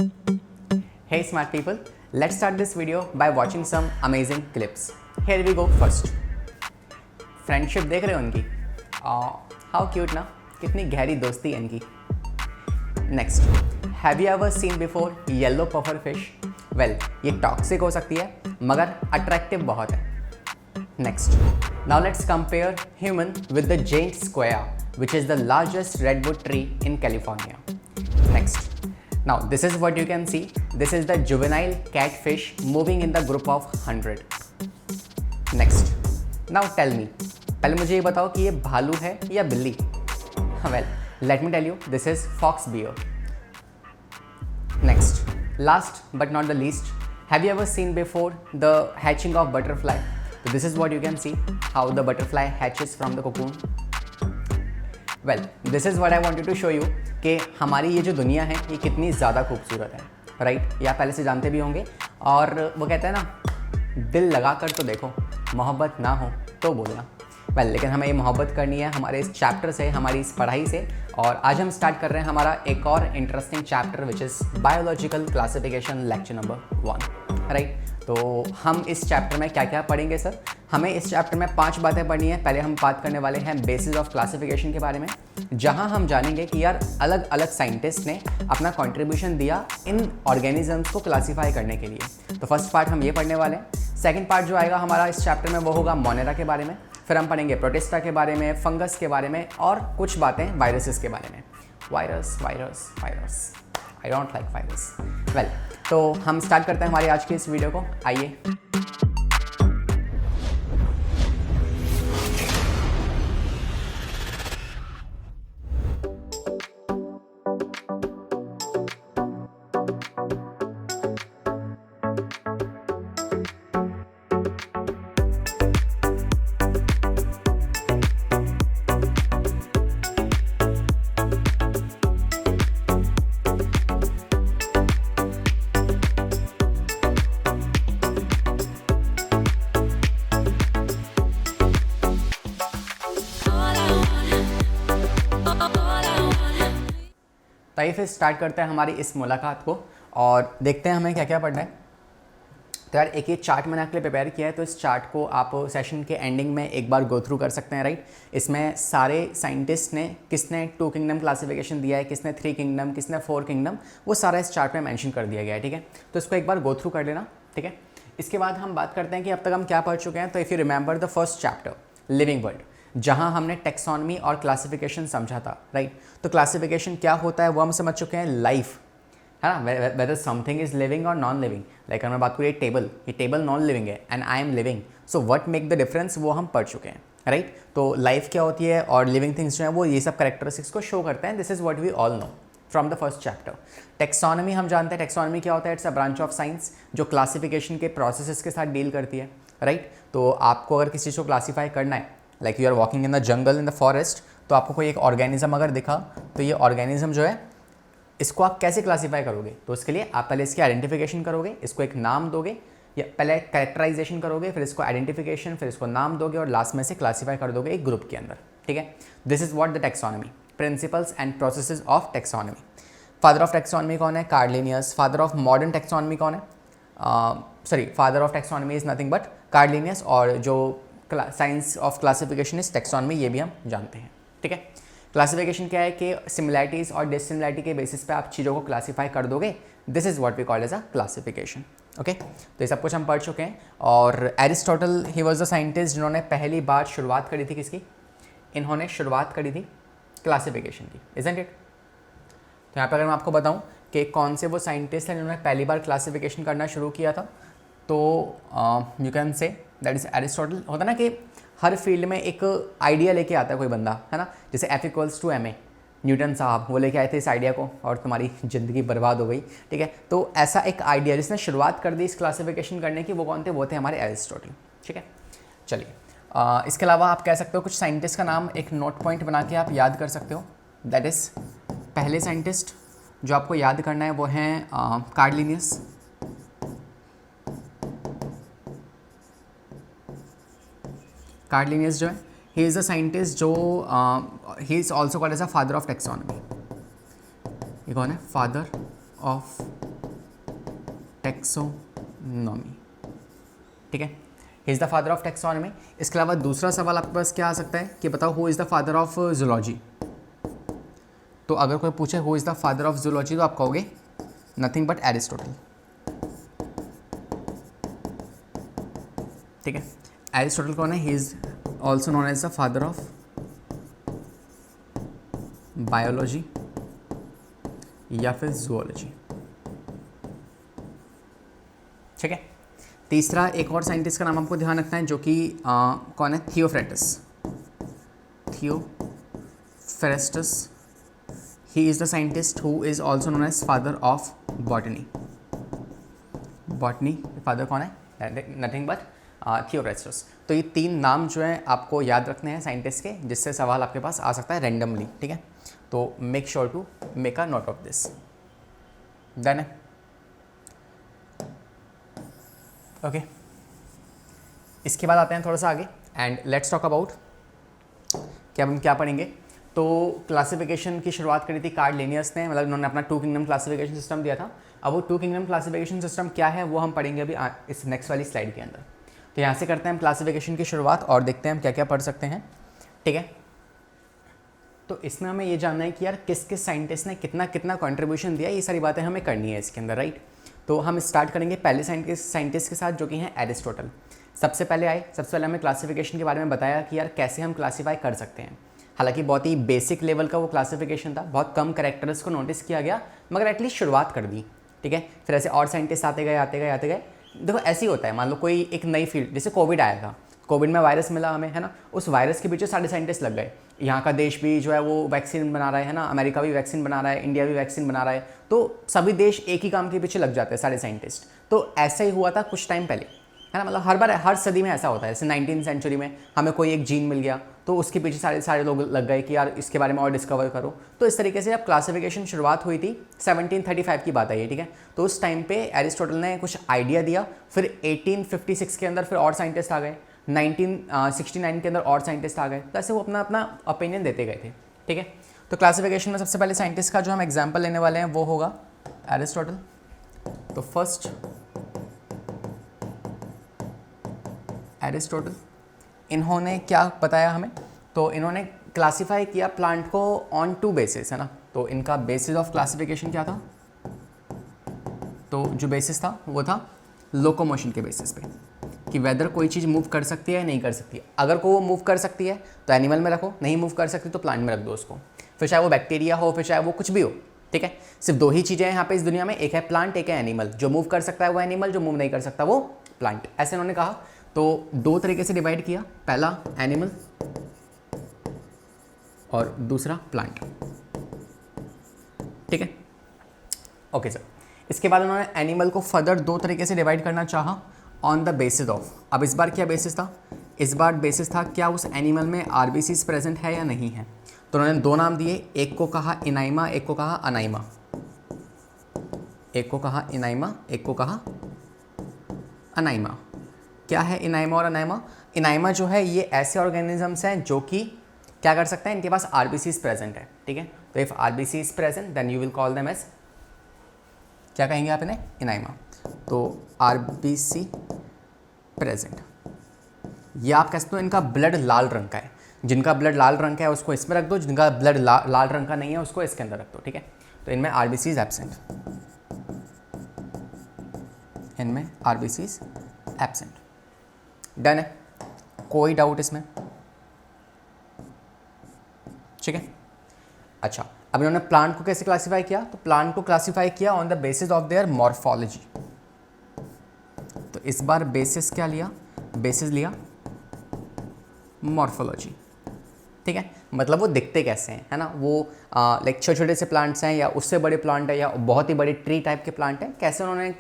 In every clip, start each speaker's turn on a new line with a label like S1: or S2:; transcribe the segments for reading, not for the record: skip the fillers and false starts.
S1: Hey smart people, let's start this video by watching some amazing clips. Here we go first. Friendship देख रहे हो उनकी? How cute ना, कितनी गहरी दोस्ती है इनकी. Next, have you ever seen before yellow puffer fish? Well, ये टॉक्सिक हो सकती है मगर अट्रैक्टिव बहुत है. Next, now let's compare human with the giant square, which is the largest redwood tree in California. Next, now this is what you can see. This is the juvenile catfish moving in the group of 100. Next, now tell me, पहले मुझे ये बताओ कि ये भालू है या बिल्ली? Well, let me tell you, this is fox bear. Next, last but not the least, have you ever seen before the hatching of butterfly? So this is what you can see, how the butterfly hatches from the cocoon. Well, this is what I wanted to show you कि हमारी ये जो दुनिया है ये कितनी ज़्यादा खूबसूरत है, राइट? या पहले से जानते भी होंगे. और वो कहते हैं ना, दिल लगा कर तो देखो, मोहब्बत ना हो तो बोलना. वेल, लेकिन हमें ये मोहब्बत करनी है हमारे इस चैप्टर से, हमारी इस पढ़ाई से. और आज हम स्टार्ट कर रहे हैं हमारा एक और interesting chapter which is biological classification lecture number 1, right? तो हम इस चैप्टर में क्या क्या पढ़ेंगे सर? हमें इस चैप्टर में 5 बातें पढ़नी है. पहले हम बात करने वाले हैं बेसिस ऑफ क्लासिफिकेशन के बारे में, जहां हम जानेंगे कि यार अलग अलग साइंटिस्ट ने अपना कंट्रीब्यूशन दिया इन ऑर्गेनिजम्स को क्लासीफाई करने के लिए. तो फर्स्ट पार्ट हम ये पढ़ने वाले हैं. सेकंड पार्ट जो आएगा हमारा इस चैप्टर में वो होगा मोनेरा के बारे में. फिर हम पढ़ेंगे प्रोटिस्टा के बारे में, फंगस के बारे में और कुछ बातें वायरसेस के बारे में. Virus virus virus, I don't like virus. Well, तो हम स्टार्ट करते हैं हमारी आज की इस वीडियो को. आइए. तो फिर स्टार्ट करते हैं हमारी इस मुलाकात को और देखते हैं हमें क्या क्या पढ़ना है. तो यार एक ये चार्ट मैंने आपके लिए प्रिपेयर किया है, तो इस चार्ट को आप सेशन के एंडिंग में एक बार गो थ्रू कर सकते हैं, राइट? इसमें सारे साइंटिस्ट ने किसने 2 किंगडम क्लासिफिकेशन दिया है, किसने 3 किंगडम, किसने 4 किंगडम, वो सारा इस चार्ट में मेंशन कर दिया गया है, ठीक है? तो इसको एक बार गो थ्रू कर लेना, ठीक है? इसके बाद हम बात करते हैं कि अब तक हम क्या पढ़ चुके हैं. तो if you remember the first chapter living world, जहां हमने टेक्सोनमी और क्लासिफिकेशन समझा था, राइट? तो क्लासिफिकेशन क्या होता है वो हम समझ चुके हैं. लाइफ है ना, वेदर समथिंग इज लिविंग और नॉन लिविंग. लाइक मैं बात करूँ ये टेबल नॉन लिविंग है and I am living, so what make the difference वो हम पढ़ चुके हैं, राइट? तो लाइफ क्या होती है और लिविंग थिंग्स जो है वो ये सब कैरेक्टरिस्टिक्स को शो करते हैं. This is what we all know from the first chapter. Taxonomy हम जानते हैं, टेक्सोनमी क्या होता है? It's a branch of science जो क्लासिफिकेशन के प्रोसेसेस के साथ डील करती है, राइट? तो आपको अगर किसी चीज़ को क्लासीफाई करना है, like you are walking in the jungle in the forest, तो आपको कोई एक ऑर्गेनिज्म अगर दिखा तो ये ऑर्गेनिज्म जो है इसको आप कैसे क्लासीफाई करोगे? तो उसके लिए आप पहले इसकी आइडेंटिफिकेशन करोगे, इसको एक नाम दोगे, या पहले कैरेक्टराइजेशन करोगे, फिर इसको आइडेंटिफिकेशन, फिर इसको नाम दोगे और लास्ट में से क्लासीफाई कर दोगे एक ग्रुप के अंदर, ठीक है? This is what the taxonomy, principles and processes of taxonomy. Father of taxonomy कौन है? Karl Linnaeus. Father of modern taxonomy कौन है? Father of taxonomy is nothing but Karl Linnaeus. और जो science of classification is taxonomy, ये भी हम जानते हैं, ठीक है? क्लासिफिकेशन क्या है कि सिमिलैरिटीज और डिसिमिलैरिटी के बेसिस पे आप चीज़ों को क्लासीफाई कर दोगे. This is what we call as a classification, okay? तो ये सब कुछ हम पढ़ चुके हैं. और Aristotle, he was the scientist जिन्होंने पहली बार शुरुआत करी थी किसकी? इन्होंने शुरुआत करी थी क्लासिफिकेशन की, इजंट इट? तो यहाँ पर अगर मैं आपको बताऊँ कि कौन से वो साइंटिस्ट हैं जिन्होंने पहली बार क्लासिफिकेशन करना शुरू किया था, तो you can say that is Aristotle. होता ना कि हर फील्ड में एक आइडिया लेके आता है कोई बंदा, है ना? जैसे F=ma, न्यूटन साहब वो लेके आए थे इस आइडिया को और तुम्हारी ज़िंदगी बर्बाद हो गई, ठीक है? तो ऐसा एक आइडिया जिसने शुरुआत कर दी इस क्लासिफिकेशन करने की, वो कौन थे? वो थे हमारे एरिस्टोटल, ठीक है? चलिए, इसके अलावा आप कह सकते हो कुछ साइंटिस्ट का नाम एक नोट पॉइंट बना के आप याद कर सकते हो. दैट इज़ पहले साइंटिस्ट जो आपको याद करना है वो हैं कार्ल लिनियस. कार्ल लिनियस जो है, ही इज़ अ साइंटिस्ट जो he is also called as a father of taxonomy. ये कौन है? फादर ऑफ टैक्सोनॉमी, ठीक है, he is the father of taxonomy. इसके अलावा दूसरा सवाल आपके पास क्या आ सकता है कि बताओ who is the father of zoology. तो अगर कोई पूछे who is the father of zoology तो आप कहोगे नथिंग बट एरिस्टोटल, ठीक है। एरिस्टोटल कौन है? He is also known as the father of biology या फिर जूलॉजी, ठीक है। तीसरा एक और साइंटिस्ट का नाम आपको ध्यान रखना है जो कि कौन है? Theophrastus, Theophrastus. He is the scientist who is also known as father of botany. Botany father कौन है? Nothing but Theophrastus. तो ये तीन नाम जो हैं आपको याद रखने हैं साइंटिस्ट के, जिससे सवाल आपके पास आ सकता है रैंडमली, ठीक है। तो make sure to make a note of this. Done है? ओके, इसके बाद आते हैं थोड़ा सा आगे एंड लेट्स टॉक अबाउट कि अब हम क्या पढ़ेंगे। तो क्लासिफिकेशन की शुरुआत करी थी कार्ल लिनियस ने, मतलब उन्होंने अपना टू किंगडम क्लासिफिकेशन सिस्टम दिया था। अब वो टू किंगडम क्लासिफिकेशन सिस्टम क्या है वो हम पढ़ेंगे अभी इस नेक्स्ट वाली स्लाइड के अंदर। तो यहाँ से करते हैं हम क्लासिफिकेशन की शुरुआत और देखते हैं हम क्या क्या पढ़ सकते हैं, ठीक है। तो इसमें हमें ये जानना है कि यार किस किस साइंटिस्ट ने कितना कितना कंट्रीब्यूशन दिया, ये सारी बातें हमें करनी है इसके अंदर, राइट। तो हम स्टार्ट करेंगे पहले साइंटिस्ट के साथ जो कि हैं एरिस्टोटल। सबसे पहले हमें क्लासिफिकेशन के बारे में बताया कि यार कैसे हम क्लासीफाई कर सकते हैं। हालांकि बहुत ही बेसिक लेवल का वो क्लासिफिकेशन था, बहुत कम कैरेक्टर्स को नोटिस किया गया, मगर एटलीस्ट शुरुआत कर दी, ठीक है। फिर ऐसे और साइंटिस्ट आते गए। देखो ऐसे ही होता है, मान लो कोई एक नई फील्ड, जैसे कोविड आया था, कोविड में वायरस मिला हमें, है ना, उस वायरस के पीछे सारे साइंटिस्ट लग गए। यहाँ का देश भी जो है वो वैक्सीन बना रहा है ना, अमेरिका भी वैक्सीन बना रहा है, इंडिया भी वैक्सीन बना रहा है, तो सभी देश एक ही काम के पीछे लग जाते हैं सारे साइंटिस्ट। तो ऐसा ही हुआ था कुछ टाइम पहले, है ना, मतलब हर बार हर सदी में ऐसा होता है। जैसे 19वीं सेंचुरी में हमें कोई एक जीन मिल गया तो उसके पीछे सारे लोग लग गए कि यार इसके बारे में और डिस्कवर करो। तो इस तरीके से अब क्लासिफिकेशन शुरुआत हुई थी, 1735 की बात है ये, ठीक है। तो उस टाइम पे एरिस्टोटल ने कुछ आइडिया दिया, फिर 1856 के अंदर फिर और साइंटिस्ट आ गए, 1969 के अंदर और साइंटिस्ट आ गए। तो ऐसे वो अपना अपना ओपिनियन देते गए थे, ठीक है। तो क्लासिफिकेशन में सबसे पहले साइंटिस्ट का जो हम एग्जाम्पल लेने वाले हैं वो होगा एरिस्टोटल। तो फर्स्ट एरिस्टोटल, इन्होंने क्या बताया हमें? तो इन्होंने क्लासिफाई किया प्लांट को ऑन टू बेसिस, है ना। तो इनका बेसिस ऑफ क्लासिफिकेशन क्या था? तो जो बेसिस था वो था लोकोमोशन के बेसिस पे, कि वेदर कोई चीज़ मूव कर सकती है या नहीं कर सकती है। अगर को वो मूव कर सकती है तो एनिमल में रखो, नहीं मूव कर सकती तो प्लांट में रख दो उसको, फिर चाहे वो बैक्टीरिया हो, फिर चाहे वो कुछ भी हो, ठीक है। सिर्फ दो ही चीज़ें हैं यहाँ पे इस दुनिया में, एक है प्लांट, एक है एनिमल। जो मूव कर सकता है वो एनिमल, जो मूव नहीं कर सकता वो प्लांट, ऐसे उन्होंने कहा। तो दो तरीके से डिवाइड किया, पहला एनिमल और दूसरा प्लांट, ठीक है। ओके सर, इसके बाद उन्होंने एनिमल को फर्दर दो तरीके से डिवाइड करना चाहा, ऑन द बेसिस ऑफ। अब इस बार क्या बेसिस था? इस बार बेसिस था क्या उस एनिमल में आरबीसीज प्रेजेंट है या नहीं है। तो उन्होंने दो नाम दिए, एक को कहा इनाइमा, एक को कहा अनाइमा। एक को कहा इनाइमा, एक को कहा अनाइमा। क्या है इनाइमा और अनाइमा? इनाइमा जो है ये ऐसे ऑर्गेनिजम्स हैं जो कि क्या कर सकते हैं, इनके पास आरबीसीज प्रेजेंट है, ठीक है। तो if RBC is present then you will call them as, क्या कहेंगे आप इन्हें? इनाइमा। तो आरबीसी प्रेजेंट, या आप कह सकते हो इनका ब्लड लाल रंग का है। जिनका ब्लड लाल रंग का है उसको इसमें रख दो, जिनका ब्लड लाल रंग का नहीं है उसको इसके अंदर रख दो, ठीक है। तो इनमें आरबीसीज एब्सेंट, इनमें आरबीसीज एब्सेंट। डन है, कोई डाउट इसमें? ठीक है। अच्छा, अब इन्होंने प्लांट को कैसे क्लासिफाई किया? तो प्लांट को क्लासिफाई किया on the basis of their morphology. तो इस बार बेसिस क्या लिया? बेसिस लिया मॉर्फोलॉजी, ठीक है। मतलब वो दिखते कैसे हैं, है ना, वो लाइक छोटे छोटे से प्लांट्स हैं या उससे बड़े प्लांट है या बहुत ही बड़े ट्री टाइप के प्लांट हैं, कैसे उन्होंने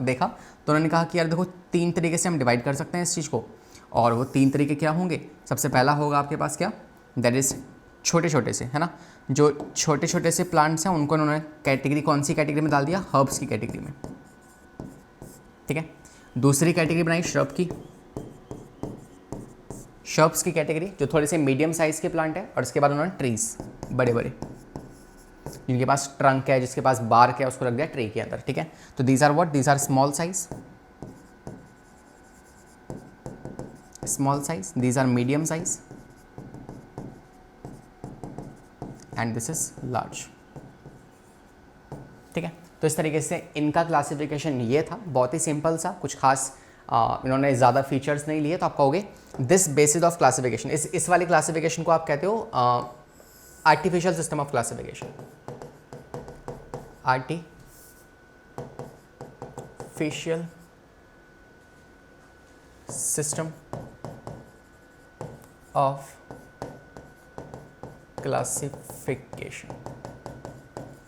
S1: देखा। तो उन्होंने कहा कि यार देखो तीन तरीके से हम डिवाइड कर सकते हैं इस चीज़ को, और वो तीन तरीके क्या होंगे? सबसे पहला होगा आपके पास क्या, दैट इज़ छोटे छोटे से, है ना, जो छोटे छोटे से प्लांट्स हैं उनको उन्होंने कैटेगरी, कौन सी कैटेगरी में डाल दिया? हर्ब्स की कैटेगरी में, ठीक है। दूसरी कैटेगरी बनाई श्रब की, श्रब्स की कैटेगरी, जो थोड़े से मीडियम साइज़ के प्लांट है, और इसके बाद उन्होंने ट्रीज, बड़े बड़े जिनके पास ट्रंक है, जिसके पास बार्क है, उसको रख दिया ट्री के अंदर, ठीक है। तो these are what, these are small size, these are medium size and this is large, ठीक है। तो इस तरीके से इनका क्लासिफिकेशन ये था, बहुत ही सिंपल सा, कुछ खास इन्होंने ज़्यादा फीचर्स नहीं लिए। तो आप कहोगे दिस बेसिस ऑफ क्लासिफिकेशन, इस वाले क्लासिफिकेशन को आप कहते हो artificial system of classification, artificial system of classification,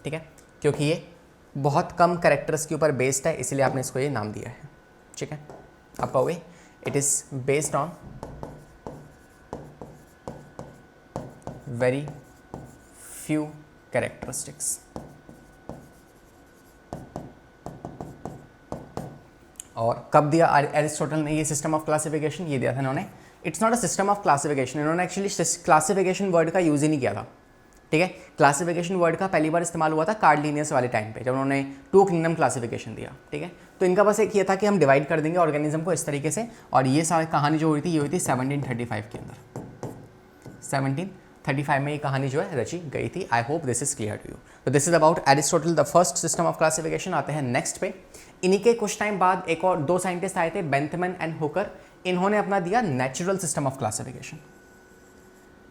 S1: ठीक है, क्योंकि ये बहुत कम कैरेक्टर्स के ऊपर बेस्ड है, इसलिए आपने इसको ये नाम दिया है, ठीक है। आप कहोगे it is based on very few characteristics, और कब दिया एरिस्टोटल ने ये सिस्टम ऑफ क्लासिफिकेशन? ये दिया था इन्होंने, it's not a system of classification, इन्होंने एक्चुअली क्लासिफिकेशन वर्ड का यूज़ ही नहीं किया था, ठीक है। क्लासिफिकेशन वर्ड का पहली बार इस्तेमाल हुआ था कार्ल लिनियस वाले टाइम पे, जब उन्होंने टू किंगडम क्लासिफिकेशन दिया, ठीक है। तो इनका बस एक ये था कि हम डिवाइड कर देंगे ऑर्गेनिज्म को इस तरीके से, और ये सारी कहानी जो हुई थी ये हुई थी 1735 के अंदर, 1735 में ये कहानी जो है रची गई थी। I hope this is clear to you. तो this is about Aristotle the first system of classification. आते हैं नेक्स्ट पे। इन्हीं के कुछ टाइम बाद एक और दो साइंटिस्ट आए थे, बेंथमैन एंड हुकर, इन्होंने अपना दिया नेचुरल सिस्टम ऑफ क्लासिफिकेशन,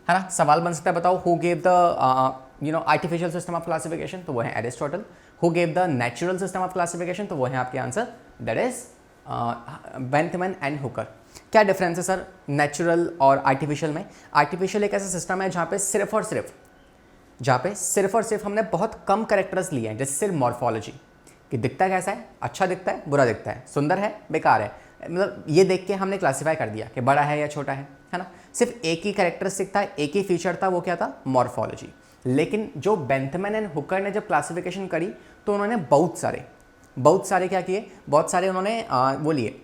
S1: है ना। सवाल बन सकता है बताओ who gave the artificial system of classification, तो वो है Aristotle. Who gave the natural system of classification, तो वो है आपके answer, that is Bentham and Hooker. क्या डिफरेंस है सर नेचुरल और आर्टिफिशियल में? आर्टिफिशियल एक ऐसा सिस्टम है जहाँ पे सिर्फ और सिर्फ हमने बहुत कम कैरेक्टर्स लिए हैं, जैसे सिर्फ मॉर्फोलॉजी कि दिखता कैसा है, अच्छा दिखता है, बुरा दिखता है, सुंदर है, बेकार है, मतलब ये देख के हमने क्लासीफाई कर दिया कि बड़ा है या छोटा है ना। सिर्फ एक ही कैरेक्टरिस्टिक था, एक ही फीचर था, वो क्या था? मॉर्फोलॉजी। लेकिन जो बेंथमैन एंड हुकर ने जब क्लासिफिकेशन करी तो उन्होंने बहुत सारे क्या किए, बहुत सारे उन्होंने वो लिए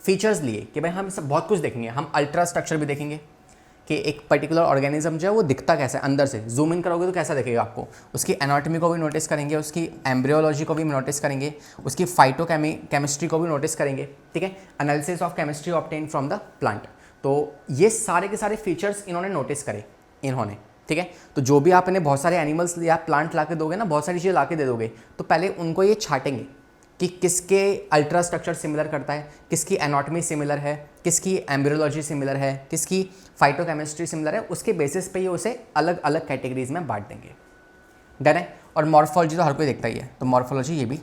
S1: फीचर्स लिए कि भाई हम सब बहुत कुछ देखेंगे, हम अल्ट्रा स्ट्रक्चर भी देखेंगे कि एक पर्टिकुलर ऑर्गेनिज्म जो है वो दिखता कैसा है, अंदर से जूम इन करोगे तो कैसा दिखेगा आपको, उसकी एनाटॉमी को भी नोटिस करेंगे, उसकी एम्ब्रियोलॉजी को भी नोटिस करेंगे, उसकी फाइटोकेमिस्ट्री को भी नोटिस करेंगे, ठीक है। Analysis of chemistry obtain from the plant. तो ये सारे के सारे फीचर्स इन्होंने नोटिस करे, ठीक है। तो जो भी आप इन्हें बहुत सारे एनिमल्स या प्लांट ला के दोगे ना, बहुत सारी चीज़ें ला के दे दोगे, तो पहले उनको ये छाटेंगे कि किसके अल्ट्रा स्ट्रक्चर सिमिलर करता है, किसकी एनाटॉमी सिमिलर है, किसकी एम्ब्रियोलॉजी सिमिलर है, किसकी फाइटोकेमिस्ट्री सिमिलर है, उसके बेसिस पे ये उसे अलग अलग कैटेगरीज में बांट देंगे, डन है। और मॉर्फोलॉजी तो हर कोई देखता ही है, तो मॉर्फोलॉजी ये भी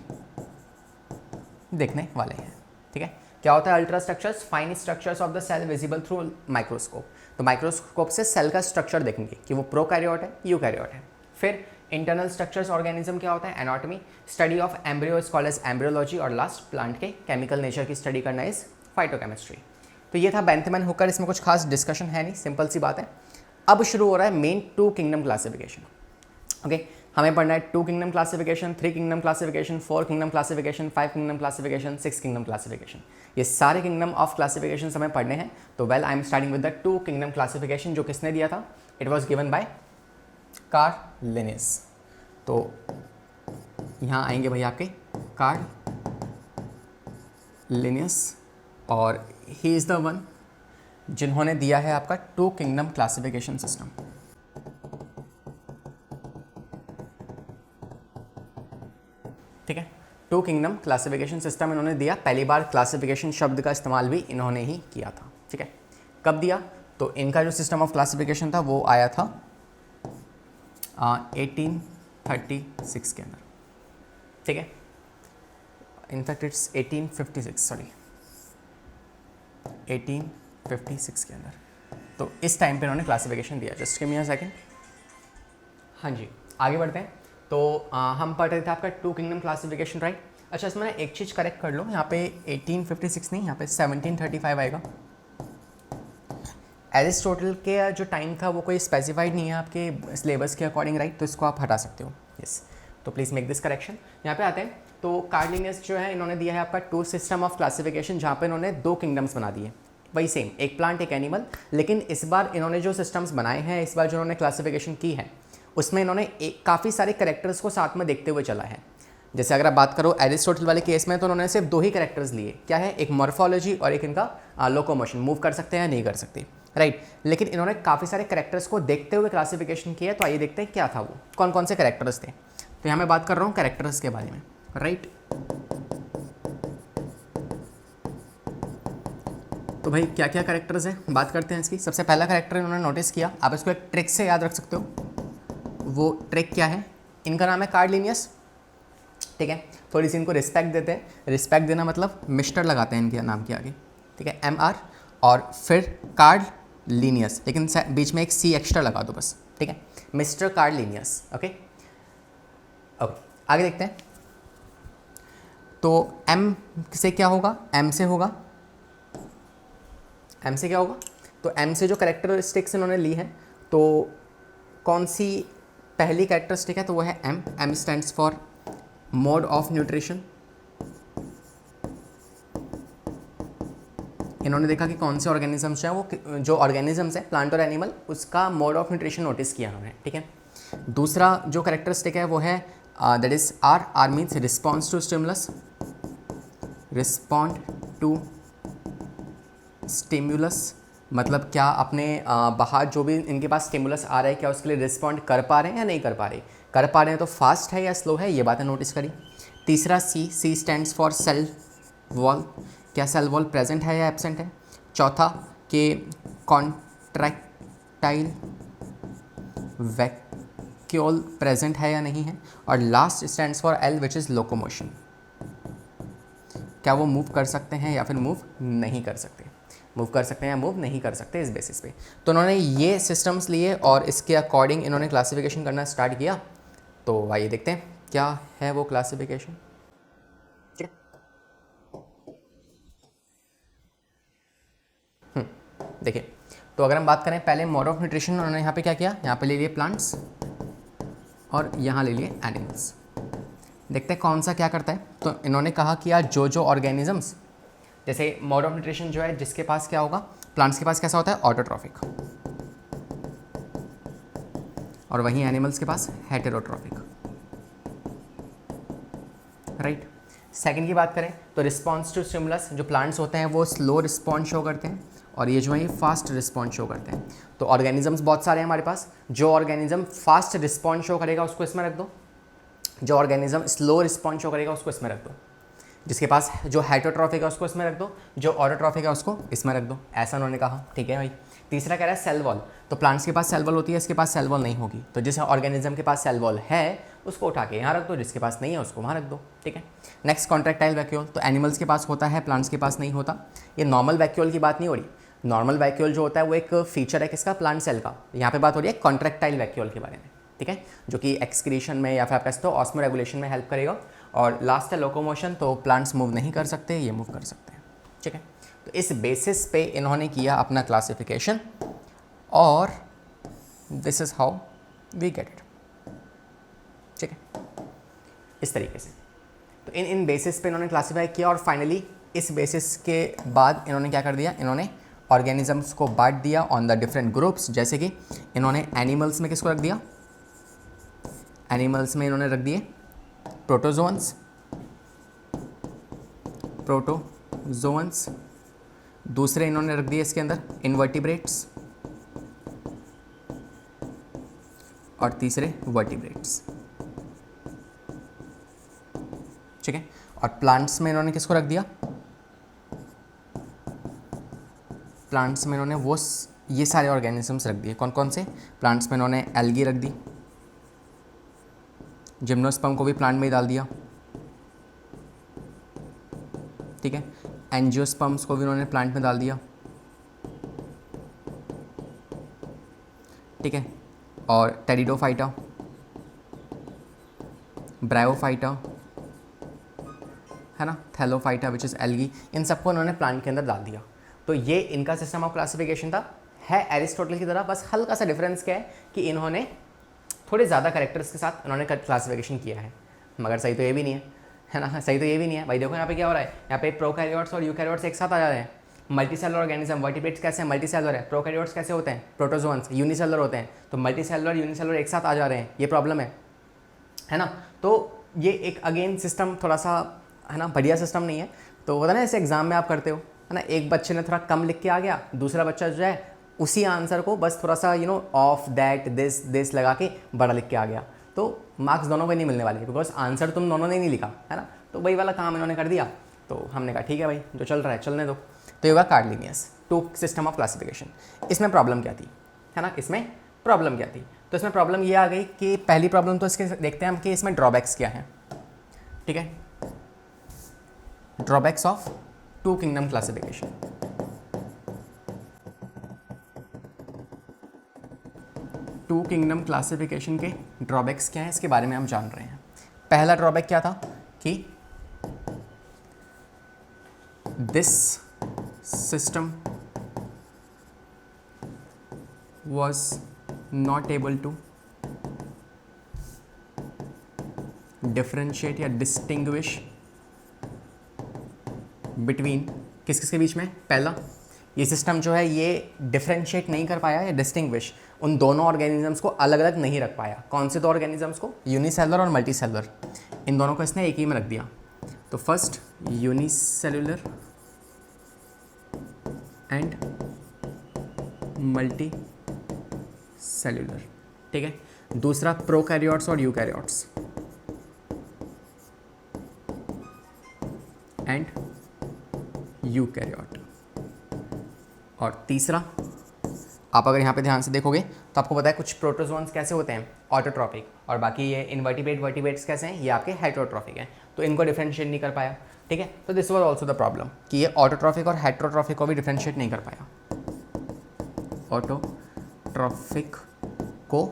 S1: देखने वाले हैं, ठीक है। क्या होता है ultra structures? Fine structures of the cell visible through microscope. तो माइक्रोस्कोप से सेल का स्ट्रक्चर देखेंगे कि वो प्रोकैरियोट है, यूकैरियोट है। फिर इंटरनल स्ट्रक्चर्स ऑर्गेनिज्म क्या होता है? Anatomy, study of embryo is called as embryology, और लास्ट प्लांट के केमिकल नेचर की स्टडी करना इज फाइटोकेमिस्ट्री। तो ये था बेंथमैन हुकर, इसमें कुछ खास डिस्कशन है नहीं, सिंपल सी बात है। अब शुरू हो रहा है main two kingdom classification, okay. हमें पढ़ना है two kingdom classification, three kingdom classification, four kingdom classification, five kingdom classification, six kingdom classification. ये सारे किंगडम ऑफ क्लासिफिकेशन हमें पढ़ने हैं। तो well I am starting with the two kingdom classification, जो किसने दिया था? It was given by Carl Linnaeus. तो यहाँ आएंगे भाई आपके कार्ल लिनियस, और ही इज़ द वन जिन्होंने दिया है आपका टू किंगडम क्लासिफिकेशन सिस्टम, ठीक है। टू किंगडम क्लासिफिकेशन सिस्टम इन्होंने दिया, पहली बार क्लासिफिकेशन शब्द का इस्तेमाल भी इन्होंने ही किया था, ठीक है। कब दिया? तो इनका जो सिस्टम ऑफ क्लासिफिकेशन था वो आया था 1836 के अंदर, ठीक है। इनफैक्ट इट्स 1856 के अंदर। तो इस टाइम पे इन्होंने क्लासिफिकेशन दिया। Just give me a second. हाँ जी, आगे बढ़ते हैं। तो हम पढ़ रहे थे आपका टू किंगडम क्लासिफिकेशन, राइट। अच्छा, इसमें एक चीज़ करेक्ट कर लो, यहाँ पे 1856 नहीं, यहाँ पे 1735 आएगा। एरिस्टोटल के जो टाइम था वो कोई स्पेसिफाइड नहीं है आपके सिलेबस के अकॉर्डिंग, राइट। तो इसको आप हटा सकते हो, यस। तो प्लीज़ मेक दिस करेक्शन। यहाँ पे आते हैं। तो कार्ल लिनियस जो है इन्होंने दिया है आपका टू सिस्टम ऑफ क्लासिफिकेशन, जहाँ पे इन्होंने दो किंगडम्स बना दिए, वही सेम, एक प्लांट एक एनिमल। लेकिन इस बार इन्होंने जो सिस्टम्स बनाए हैं, इस बार जो उन्होंने क्लासिफिकेशन की है, उसमें इन्होंने काफ़ी सारे करेक्टर्स को साथ में देखते हुए चला है। जैसे अगर आप बात करो एरिस्टोटल वाले केस में तो उन्होंने सिर्फ 2 ही करेक्टर्स लिए, क्या है, एक मॉर्फोलॉजी और एक इनका लोकोमोशन, मूव कर सकते हैं नहीं कर सकते, राइट। लेकिन इन्होंने काफ़ी सारे करेक्टर्स को देखते हुए क्लासिफिकेशन किया। तो आइए देखते हैं क्या था वो, कौन कौन से करेक्टर्स थे। तो यहाँ मैं बात कर रहा हूँ करेक्टर्स के बारे में, राइट। तो भाई क्या क्या करेक्टर्स हैं, बात करते हैं इसकी। सबसे पहला करेक्टर इन्होंने नोटिस किया, आप इसको एक ट्रिक से याद रख सकते हो। वो ट्रिक क्या है, इनका नाम है कार्डलिनियस, ठीक है। थोड़ी सी इनको रिस्पेक्ट देते हैं, रिस्पेक्ट देना मतलब मिस्टर लगाते हैं इनके नाम के आगे, ठीक है, MR, और फिर कार्ड लीनियस, लेकिन बीच में एक C एक्स्ट्रा लगा दो बस, ठीक है, mister card Linnaeus, okay. Okay, आगे देखते हैं। तो M से क्या होगा, M से होगा, M से क्या होगा, तो M से जो कैरेक्टरिस्टिक्स इन्होंने ली है, तो कौन सी पहली कैरेक्टरिस्टिक है, तो वो है M stands for mode of nutrition. इन्होंने देखा कि कौन से ऑर्गेनिजम्स हैं, वो जो ऑर्गेनिजम्स है प्लांट और एनिमल, उसका मोड ऑफ न्यूट्रिशन नोटिस किया उन्होंने, ठीक है। दूसरा जो कैरेक्टरिस्टिक है वो है that is R means response to stimulus, respond to stimulus मतलब क्या अपने बाहर जो भी इनके पास स्टिमुलस आ रहा है क्या उसके लिए रिस्पॉन्ड कर पा रहे हैं या नहीं कर पा रहे, कर पा रहे हैं तो फास्ट है या स्लो है, ये बातें नोटिस करी। तीसरा C stands for cell wall, क्या सेल वॉल प्रेजेंट है या एब्सेंट है। चौथा कि कॉन्ट्रैक्टाइल वैक्यूल प्रेजेंट है या नहीं है। और last stands for L which is locomotion, क्या वो मूव कर सकते हैं या फिर मूव नहीं कर सकते, मूव कर सकते हैं या मूव नहीं कर सकते, इस बेसिस पे। तो उन्होंने ये सिस्टम्स लिए और इसके अकॉर्डिंग इन्होंने क्लासिफिकेशन करना स्टार्ट किया। तो आइए देखते हैं क्या है वो क्लासिफिकेशन, ठीक है। देखिए, तो अगर हम बात करें पहले मोड ऑफ न्यूट्रिशन, उन्होंने यहाँ पे क्या किया, यहाँ पे ले लिए प्लांट्स और यहाँ ले लिए एनिमल्स। देखते हैं कौन सा क्या करता है। तो इन्होंने कहा कि यार जो ऑर्गेनिजम्स, जैसे मोड ऑफ न्यूट्रिशन जो है जिसके पास क्या होगा, प्लांट्स के पास कैसा होता है, ऑटोट्रॉफिक, और वहीं एनिमल्स के पास हेटेरोट्रॉफिक, राइट। सेकंड की बात करें तो रिस्पॉन्स टू स्टिमुलस, जो प्लांट्स होते हैं वो स्लो रिस्पॉन्स शो करते हैं और ये जो है फास्ट रिस्पॉन्स शो करते हैं। तो ऑर्गेनिजम्स बहुत सारे हैं हमारे पास, जो ऑर्गेनिज्म फास्ट रिस्पॉन्स शो करेगा उसको इसमें रख दो, जो ऑर्गेनिज्म स्लो रिस्पॉन्स शो करेगा उसको इसमें रख दो, जिसके पास जो हेटरोट्रॉफिक है उसको इसमें रख दो, जो ऑटोट्रॉफिक है उसको इसमें रख दो, ऐसा उन्होंने कहा, ठीक है भाई। तीसरा कह रहा है सेल वॉल, तो प्लांट्स के पास सेल वॉल होती है, इसके पास सेल वॉल नहीं होगी, तो जिस ऑर्गेनिज्म के पास सेल वॉल है उसको उठा के यहाँ रख दो, जिसके पास नहीं है उसको वहाँ रख दो, ठीक है। नेक्स्ट कॉन्ट्रैक्टाइल वैक्यूल, तो एनिमल्स के पास होता है, प्लांट्स के पास नहीं होता। ये नॉर्मल वैक्यूल की बात नहीं हो रही, नॉर्मल वैक्यूल जो होता है वो एक फीचर है किसका, प्लांट सेल का। यहाँ पे बात हो रही है कॉन्ट्रैक्टाइल वैक्यूल के बारे में, ठीक है, जो कि एक्सक्रीशन में या फिर आप कह सकते हो ऑस्मो रेगुलेशन में हेल्प करेगा। और लास्ट है लोकोमोशन, तो प्लांट्स मूव नहीं कर सकते, ये मूव कर सकते हैं, ठीक है। तो इस बेसिस पे इन्होंने किया अपना क्लासिफिकेशन और this is how we get it, ठीक है, इस तरीके से। तो इन बेसिस पे इन्होंने क्लासीफाई किया और फाइनली इस बेसिस के बाद इन्होंने क्या कर दिया, इन्होंने ऑर्गेनिजम्स को बांट दिया ऑन द डिफरेंट ग्रुप्स। जैसे कि इन्होंने एनिमल्स में किसको रख दिया, एनिमल्स में इन्होंने रख दिए प्रोटोजोन्स, दूसरे इन्होंने रख दिए इसके अंदर इनवर्टिब्रेट्स और तीसरे वर्टिब्रेट्स, ठीक है। और प्लांट्स में इन्होंने किसको रख दिया, प्लांट्स में इन्होंने वो ये सारे ऑर्गेनिजम्स रख दिए, कौन कौन से, प्लांट्स में इन्होंने एल्गी रख दी, जिम्नोस्पर्म को भी प्लांट में ही डाल दिया, ठीक है, एंजियोस्पर्म्स को भी उन्होंने प्लांट में डाल दिया, ठीक है, और टेरिडोफाइटा, ब्रायोफाइटा है ना, थैलोफाइटा विच इज़ एल्गी, इन सबको उन्होंने प्लांट के अंदर डाल दिया। तो ये इनका सिस्टम ऑफ क्लासिफिकेशन था, है एरिस्टोटल की तरह, बस हल्का सा डिफरेंस क्या है कि इन्होंने थोड़े ज़्यादा कैरेक्टर्स के साथ इन्होंने क्लासिफिकेशन किया है, मगर सही तो ये भी नहीं है ना, सही तो ये भी नहीं है भाई। देखो यहाँ पे क्या हो रहा है, यहाँ पे प्रोकैरियोट्स और यूकैरियोट्स एक साथ आ जा रहे हैं, मल्टी सेलुलर ऑर्गेनिज्म, वर्टिब्रेट्स कैसे हैं, मल्टी सेलुलर है, प्रोकैरियोट्स कैसे होते हैं, प्रोटोजोन्स यूनिसेलुलर होते हैं, तो मल्टी सेलुलर यूनिसेलुलर एक साथ आ जा रहे हैं, ये प्रॉब्लम है ना। तो ये एक अगेन सिस्टम थोड़ा सा है ना बढ़िया सिस्टम नहीं है। तो होता है ना ऐसे एग्जाम में आप करते हो है ना, एक बच्चे ने थोड़ा कम लिख के आ गया, दूसरा बच्चा जो है उसी आंसर को बस थोड़ा सा ऑफ दैट दिस लगा के बड़ा लिख के आ गया, तो मार्क्स दोनों को नहीं मिलने वाले, बिकॉज आंसर तुम दोनों ने नहीं लिखा है ना। तो वही वाला काम इन्होंने कर दिया, तो हमने कहा ठीक है भाई जो चल रहा है चलने दो। तो ये हुआ कार्डलिनियस टू सिस्टम ऑफ क्लासिफिकेशन। इसमें प्रॉब्लम क्या थी है ना, इसमें प्रॉब्लम क्या थी, तो इसमें प्रॉब्लम ये आ गई कि पहली प्रॉब्लम तो इसके देखते हैं हम कि इसमें ड्रॉबैक्स क्या हैं। ठीक है, drawbacks of two kingdom classification. Two kingdom classification के ड्रॉबैक्स क्या हैं इसके बारे में हम जान रहे हैं। पहला ड्रॉबैक क्या था कि this system was not able to differentiate या distinguish between किस किस के बीच में। पहला, ये सिस्टम जो है ये डिफ्रेंशिएट नहीं कर पाया या डिस्टिंग्विश उन दोनों ऑर्गेनिजम्स को अलग अलग नहीं रख पाया। कौन से दो ऑर्गेनिजम्स को, यूनिसेलुलर और मल्टीसेलुलर, इन दोनों को इसने एक ही में रख दिया। तो first unicellular and multi cellular, ठीक है। दूसरा प्रोकैरियोट्स और यूकैरियोट्स एंड यूकैरियोट। और तीसरा, आप अगर यहाँ पे ध्यान से देखोगे तो आपको पता है कुछ प्रोटोजोन्स कैसे होते हैं, ऑटोट्रॉफिक, और बाकी ये इनवर्टिब्रेट वर्टिब्रेट्स कैसे हैं, ये आपके हेटेरोट्रॉफिक हैं। तो इनको डिफरेंशिएट नहीं कर पाया, ठीक है। तो this was also the problem कि ये ऑटोट्रॉफिक और हेटेरोट्रॉफिक को भी डिफरेंशिएट नहीं कर पाया। ऑटोट्रॉफिक को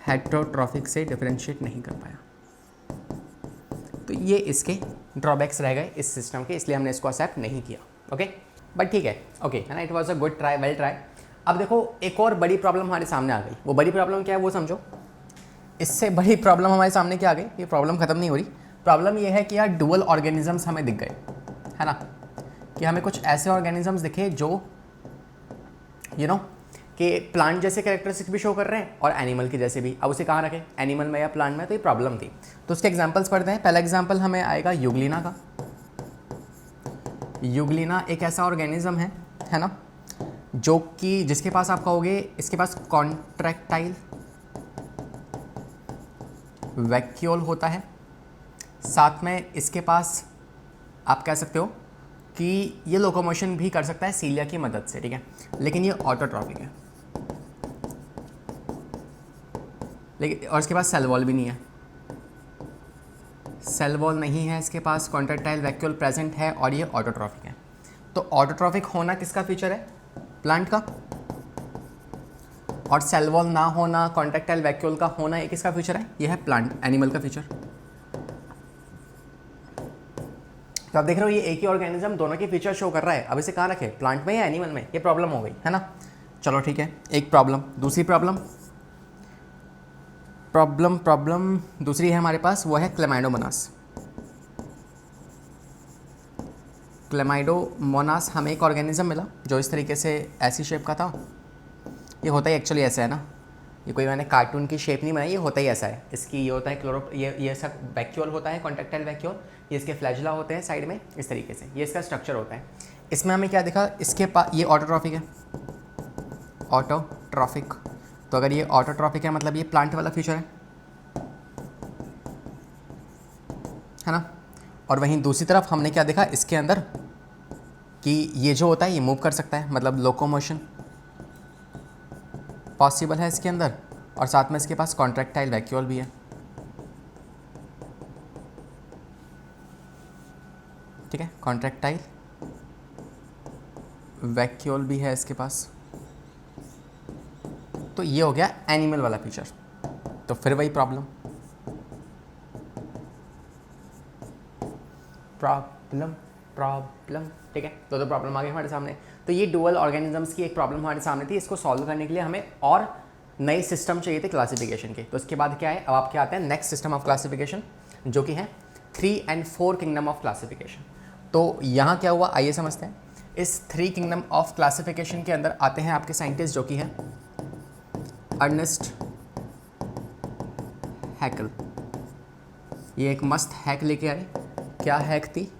S1: हेटेरोट्रॉफिक से डिफरेंशिएट नहीं कर पाया, तो ये इसके ड्रॉबैक्स रह गए इस सिस्टम के, इसलिए हमने इसको एक्सेप्ट नहीं किया। ओके, बट ठीक है, ओके है ना, it was a good try, well try. अब देखो एक और बड़ी प्रॉब्लम हमारे सामने आ गई। वो बड़ी प्रॉब्लम क्या है वो समझो। इससे बड़ी प्रॉब्लम हमारे सामने क्या आ गई, ये प्रॉब्लम खत्म नहीं हो रही। प्रॉब्लम ये है कि यार डुअल ऑर्गेनिजम्स हमें दिख गए है ना, कि हमें कुछ ऐसे ऑर्गेनिजम्स दिखे जो कि प्लांट जैसे कैरेक्टरिस्टिक्स भी शो कर रहे हैं और एनिमल के जैसे भी। अब उसे कहाँ रखें, एनिमल में या प्लांट में, तो ये प्रॉब्लम थी। तो उसके एग्जांपल्स पढ़ते हैं। पहला एग्जांपल हमें आएगा यूग्लिना का। यूग्लिना एक ऐसा ऑर्गेनिज्म है ना, जो कि जिसके पास आप कहोगे इसके पास कॉन्ट्रैक्टाइल वैक्यूल होता है, साथ में इसके पास आप कह सकते हो कि ये लोकोमोशन भी कर सकता है सीलिया की मदद से, ठीक है। लेकिन ये ऑटोट्रॉफिक है, लेकिन और इसके पास सेल वॉल भी नहीं है, सेल वॉल नहीं है इसके पास, कॉन्ट्रैक्टाइल वैक्यूल प्रेजेंट है और ये ऑटोट्रॉफिक है। तो ऑटोट्रॉफिक होना किसका फीचर है, प्लांट का, और सेल वॉल ना होना, कॉन्ट्रैक्टाइल वैक्यूल का होना, ये किसका फीचर है, ये है प्लांट एनिमल का फीचर। तो आप देख रहे हो ये एक ही ऑर्गेनिज्म दोनों के फीचर शो कर रहा है। अब इसे कहाँ रखे, प्लांट में या एनिमल में, ये प्रॉब्लम हो गई है ना। चलो ठीक है, एक प्रॉब्लम। दूसरी प्रॉब्लम दूसरी है हमारे पास, वो है क्लेमाइडोमोनास। क्लेमाइडोमोनास हमें एक ऑर्गेनिज्म मिला जो इस तरीके से ऐसी शेप का था। ये होता ही एक्चुअली ऐसा है ना, ये कोई मैंने कार्टून की शेप नहीं बनाई, ये होता ही ऐसा है। इसकी ये होता है ये सब वैक्यूल होता है, कॉन्ट्रैक्टाइल वैक्यूल, ये इसके फ्लैजुला होते हैं साइड में इस तरीके से, ये इसका स्ट्रक्चर होता है। इसमें हमें क्या दिखा, इसके पास ये ऑटोट्रॉफिक है, ऑटोट्रॉफिक। तो अगर ये ऑटोट्रॉफिक है मतलब ये प्लांट वाला फीचर है ना। और वहीं दूसरी तरफ हमने क्या देखा इसके अंदर, कि ये जो होता है ये मूव कर सकता है, मतलब लोकोमोशन पॉसिबल है इसके अंदर, और साथ में इसके पास कॉन्ट्रैक्टाइल वैक्यूल भी है, ठीक है। कॉन्ट्रैक्टाइल वैक्यूल भी है इसके पास। तो ये हो गया एनिमल वाला फीचर। तो फिर वही प्रॉब्लम ठीक है, तो प्रॉब्लम आ गई हमारे सामने। तो ये डुअल ऑर्गेनिजम्स की एक प्रॉब्लम हमारे सामने थी। इसको सॉल्व करने के लिए हमें और नए सिस्टम चाहिए थे क्लासिफिकेशन के। तो इसके बाद क्या है, अब आपके आते हैं नेक्स्ट सिस्टम ऑफ क्लासिफिकेशन, जो कि है 3 and 4 किंगडम ऑफ क्लासिफिकेशन। तो यहाँ क्या हुआ आइए समझते हैं। इस 3 किंगडम ऑफ क्लासिफिकेशन के अंदर आते हैं आपके साइंटिस्ट जो कि है अर्नेस्ट हैकल। ये एक मस्त हैक लेके आए। क्या हैक थी?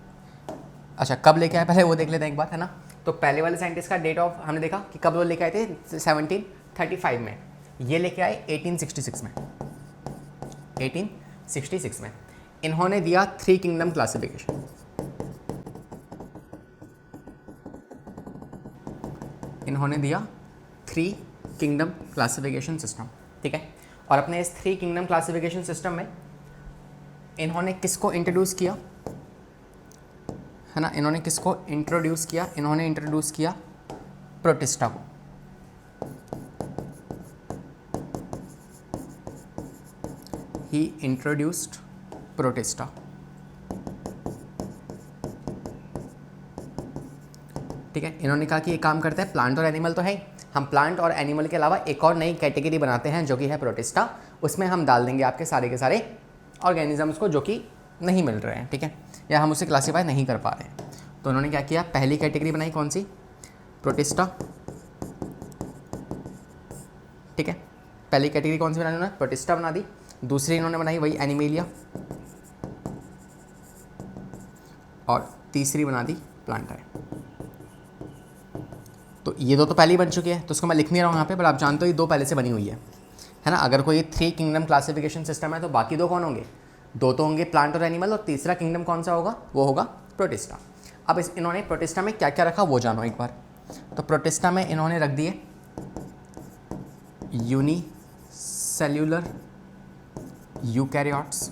S1: अच्छा, कब लेके आए पहले वो देख लेते हैं एक बार, है ना। तो पहले वाले साइंटिस्ट का डेट ऑफ हमने देखा कि कब वो लेके आए थे 1735 में। ये लेके आए 1866 में। 1866 में इन्होंने दिया 3 किंगडम क्लासिफिकेशन। इन्होंने दिया 3 किंगडम क्लासिफिकेशन सिस्टम, ठीक है। और अपने इस 3 किंगडम क्लासिफिकेशन सिस्टम में इन्होंने किसको इंट्रोड्यूस किया, है ना। इन्होंने किसको इंट्रोड्यूस किया? इन्होंने इंट्रोड्यूस किया प्रोटिस्टा को। ही इंट्रोड्यूस्ड प्रोटिस्टा, ठीक है। इन्होंने कहा कि ये काम करता है, प्लांट और एनिमल तो है, हम प्लांट और एनिमल के अलावा एक और नई कैटेगरी बनाते हैं जो कि है प्रोटिस्टा। उसमें हम डाल देंगे आपके सारे के सारे ऑर्गेनिजम्स को जो कि नहीं मिल रहे हैं, ठीक है, या हम उसे क्लासीफाई नहीं कर पा रहे हैं। तो उन्होंने क्या किया? पहली कैटेगरी बनाई, कौन सी? प्रोटिस्टा, ठीक है। पहली कैटेगरी कौन सी बनाई उन्होंने? प्रोटिस्टा बना दी। दूसरी इन्होंने बनाई वही एनिमेलिया, और तीसरी बना दी प्लांटा। तो ये दो तो पहले ही बन चुकी है, तो उसको मैं लिख नहीं रहा हूँ यहाँ पे, पर आप जानते हो ये दो पहले से बनी हुई है ना। अगर कोई 3 किंगडम क्लासिफिकेशन सिस्टम है तो बाकी दो कौन होंगे? दो तो होंगे प्लांट और एनिमल, और तीसरा किंगडम कौन सा होगा? वो होगा प्रोटिस्टा। अब इन्होंने प्रोटिस्टा में क्या क्या रखा वो जानो एक बार। तो प्रोटिस्टा में इन्होंने रख दिए यूनिसेल्यूलर यूकैरियोट्स,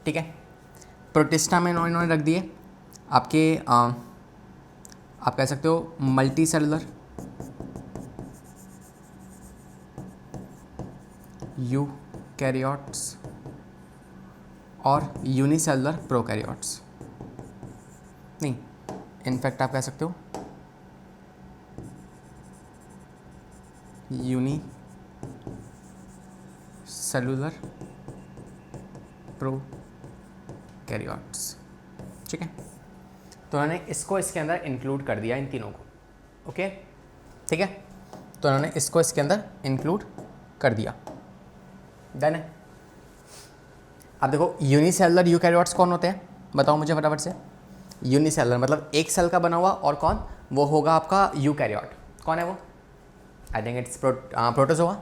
S1: ठीक है। प्रोटिस्टा में इन्होंने रख दिए आपके आप कह सकते हो मल्टी सेलुलर यूकैरियोट्स और यूनिसेलुलर प्रोकैरियोट्स। नहीं, इनफैक्ट आप कह सकते हो यूनिसेलुलर प्रोकैरियोट्स, ठीक है। तो उन्होंने इसको इसके अंदर इंक्लूड कर दिया, इन तीनों को, ओके, ठीक है। तो उन्होंने इसको इसके अंदर इंक्लूड कर दिया, डन है। अब देखो यूनिसेलुलर यूकैरियोट्स कौन होते हैं, बताओ मुझे फटाफट से। यूनिसेलुलर मतलब एक सेल का बना हुआ, और कौन? वो होगा आपका यूकैरियोट। कौन है वो? I think it's protozoa,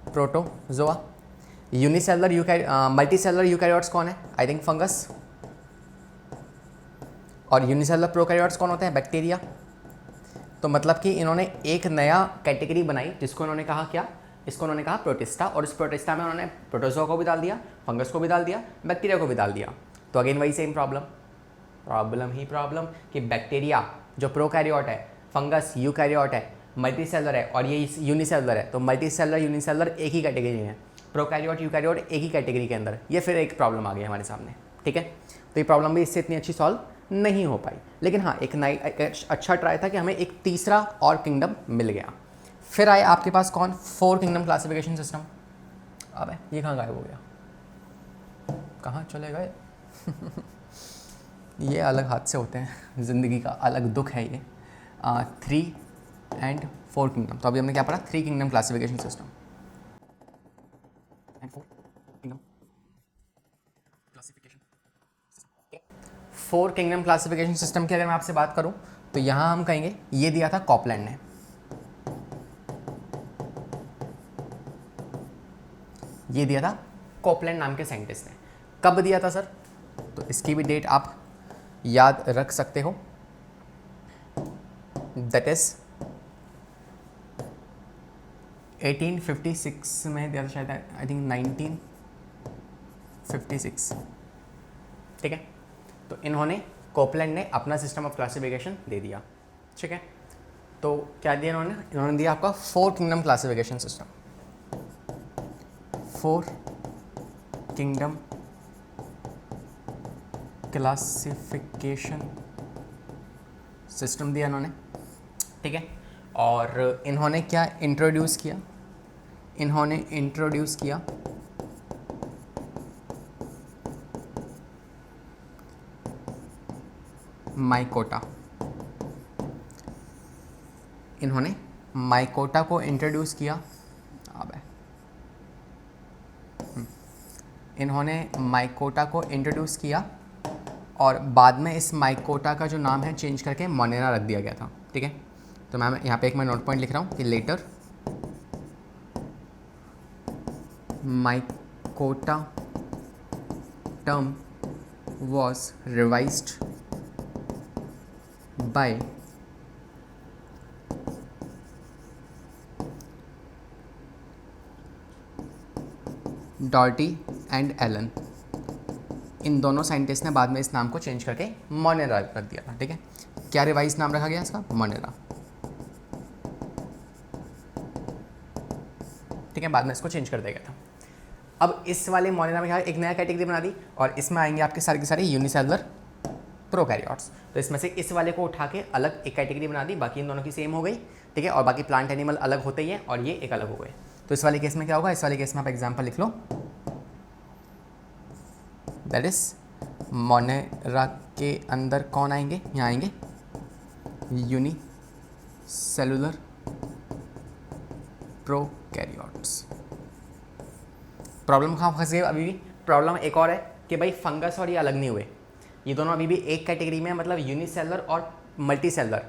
S1: protozoa. Unicellular multicellular eukaryotes कौन है? I think fungus. और यूनिसेलुलर प्रोकैरियोट्स कौन होते हैं? बैक्टीरिया। तो मतलब कि इन्होंने एक नया कैटेगरी बनाई जिसको इन्होंने कहा क्या? इसको उन्होंने कहा प्रोटिस्टा, और इस प्रोटिस्टा में उन्होंने प्रोटोजोआ को भी डाल दिया, फंगस को भी डाल दिया, बैक्टीरिया को भी डाल दिया। तो अगेन वही सेम प्रॉब्लम कि बैक्टीरिया जो प्रोकैरियोट है, फंगस यूकैरियोट है, मल्टीसेलुलर है, और ये यूनिसेलुलर है। तो मल्टीसेलुलर यूनिसेलुलर एक ही कैटेगरी में है, प्रोकैरियोट यूकैरियोट एक ही कैटेगरी के अंदर। ये फिर एक प्रॉब्लम आ गई हमारे सामने, ठीक है। तो ये प्रॉब्लम भी इससे इतनी अच्छी सॉल्व नहीं हो पाई, लेकिन हाँ एक अच्छा ट्राई था कि हमें एक तीसरा और किंगडम मिल गया। फिर आए आपके पास कौन? 4 किंगडम क्लासिफिकेशन सिस्टम। अबे ये कहाँ गायब हो गया, कहाँ चले गए? ये अलग हादसे होते हैं, ज़िंदगी का अलग दुख है ये। 3 and 4 किंगडम। तो अभी हमने क्या पढ़ा? 3 kingdom classification system and 4 kingdom classification. 4 kingdom classification system की अगर मैं आपसे बात करूं तो यहां हम कहेंगे ये दिया था कॉपलैंड ने। ये दिया था कॉपलैंड नाम के साइंटिस्ट ने। कब दिया था सर? तो इसकी भी डेट आप याद रख सकते हो, दैट इज 1856 में दिया था शायद, आई थिंक 1956, ठीक है। तो इन्होंने कॉपलैंड ने अपना सिस्टम ऑफ क्लासिफिकेशन दे दिया, ठीक है। तो क्या दिया इन्होंने दिया आपका 4 kingdom classification system. 4 kingdom classification system दिया इन्होंने, ठीक है। और इन्होंने क्या इंट्रोड्यूस किया? इन्होंने इंट्रोड्यूस किया माइकोटा, इन्होंने माइकोटा को इंट्रोड्यूस किया। अब इन्होंने माइकोटा को इंट्रोड्यूस किया और बाद में इस माइकोटा का जो नाम है चेंज करके मोनेरा रख दिया गया था। ठीक है, तो मैं यहाँ पे एक मैं नोट पॉइंट लिख रहा हूँ कि letter Mycota term was revised by Dorty and Allen. इन दोनों साइंटिस्ट ने बाद में इस नाम को चेंज करके मोनेरा रख दिया था। ठीक है, क्या रिवाइज नाम रखा गया इसका? मोनेरा। ठीक है, बाद में इसको चेंज कर दिया गया था। अब इस वाले मोनेरा में क्या एक नया कैटेगरी बना दी और इसमें आएंगे आपके सारे के सारे यूनिसेलुलर प्रोकैरियोट्स। तो इसमें से इस वाले को उठा के अलग एक कैटेगरी बना दी, बाकी इन दोनों की सेम हो गई। ठीक है, और बाकी प्लांट एनिमल अलग होते ही हैं और ये एक अलग हो गए। तो इस वाले केस में क्या होगा? इस वाले केस में आप एग्जाम्पल लिख लो, दैट इज मोनेरा के अंदर कौन आएंगे? यहाँ आएंगे यूनिसेलुलर प्रोकैरियोट्स। प्रॉब्लम कहाँ फंस गए? अभी भी प्रॉब्लम एक और है कि भाई फंगस और ये अलग नहीं हुए, ये दोनों अभी भी एक कैटेगरी में, मतलब यूनिसेलुलर और मल्टी सेलुलर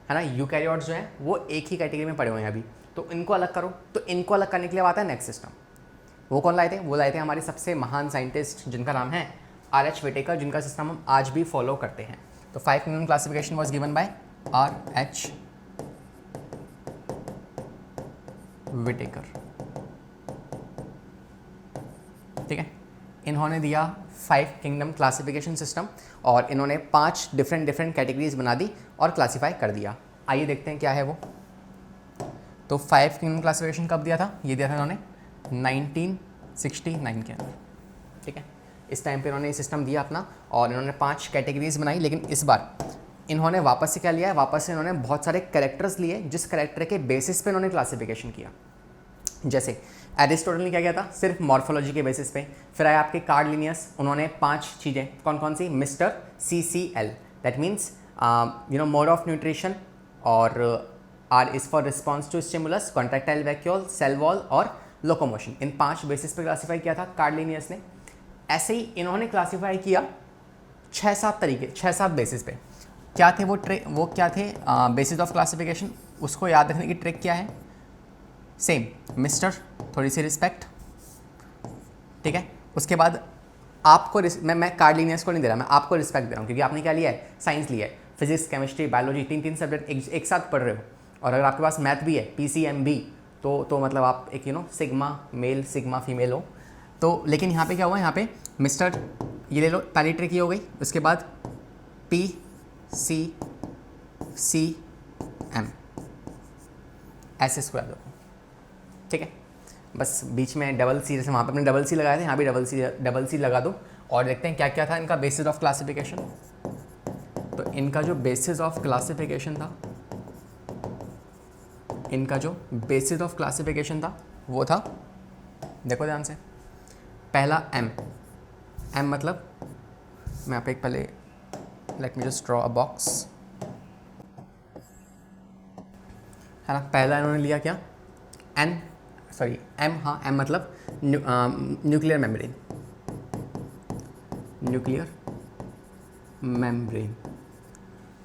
S1: है ना। यूकैरियोट्स जो हैं वो एक ही कैटेगरी में पड़े हुए हैं अभी, तो इनको अलग करो। तो इनको अलग करने के लिए आता है नेक्स्ट सिस्टम। वो कौन लाए थे? वो लाए थे हमारे सबसे महान साइंटिस्ट जिनका नाम है R.H. विटेकर, जिनका सिस्टम हम आज भी फॉलो करते हैं। तो 5 kingdom classification was given by R.H. Whittaker. ठीक है, इन्होंने दिया 5 किंगडम क्लासिफिकेशन सिस्टम और इन्होंने 5 डिफरेंट कैटेगरीज बना दी और क्लासीफाई कर दिया। आइए देखते हैं क्या है वो। तो 5 किंगडम क्लासिफिकेशन कब दिया था? ये दिया था इन्होंने 1969 के अंदर। ठीक है, इस टाइम पे इन्होंने ये सिस्टम दिया अपना और इन्होंने 5 कैटेगरीज बनाई। लेकिन इस बार इन्होंने वापस से क्या लिया है? वापस से इन्होंने बहुत सारे कैरेक्टर्स लिए जिस कैरेक्टर के बेसिस पे इन्होंने क्लासिफिकेशन किया। जैसे एरिस्टोटल ने क्या किया था? सिर्फ मॉर्फोलॉजी के बेसिस पे। फिर आया आपके कार्ल लिनियस, उन्होंने 5 चीज़ें कौन कौन सी? Mister CCL, that means mode of nutrition, और R is for response to stimulus, contractile vacuole, cell wall और लोकोमोशन। इन 5 बेसिस पे क्लासीफाई किया था कार्ल लिनियस ने। ऐसे ही इन्होंने क्लासीफाई किया 6-7 तरीके, 6-7 बेसिस पे। क्या थे वो क्या थे बेसिस ऑफ क्लासिफिकेशन? उसको याद रखने की ट्रिक क्या है? सेम, मिस्टर, थोड़ी सी रिस्पेक्ट। ठीक है, उसके बाद आपको मैं कार्ल लिनियस को नहीं दे रहा, मैं आपको रिस्पेक्ट दे रहा हूँ क्योंकि आपने क्या लिया है? साइंस लिया है। फिजिक्स, केमिस्ट्री, बायोलॉजी, 3 सब्जेक्ट एक साथ पढ़ रहे हो। और अगर आपके पास मैथ भी है, PCMB, तो मतलब आप एक सिग्मा मेल सिग्मा फीमेल हो। तो लेकिन यहाँ पे क्या हुआ? यहाँ पे मिस्टर, ये ले लो, पहली ट्रिक ये हो गई। उसके बाद PCCM ऐसे स्क्वायर दो। ठीक है, बस बीच में डबल C, जैसे वहाँ पे अपने डबल C लगाए थे, यहाँ भी डबल C लगा दो और देखते हैं क्या क्या था इनका बेसिस ऑफ क्लासिफिकेशन। तो इनका जो बेसिस ऑफ क्लासिफिकेशन था, वो था, देखो ध्यान से, पहला M मतलब, मैं यहाँ पे एक पहले let me just draw a box, है ना। पहला इन्होंने लिया क्या? M, हाँ, M मतलब न्यूक्लियर मेम्ब्रेन।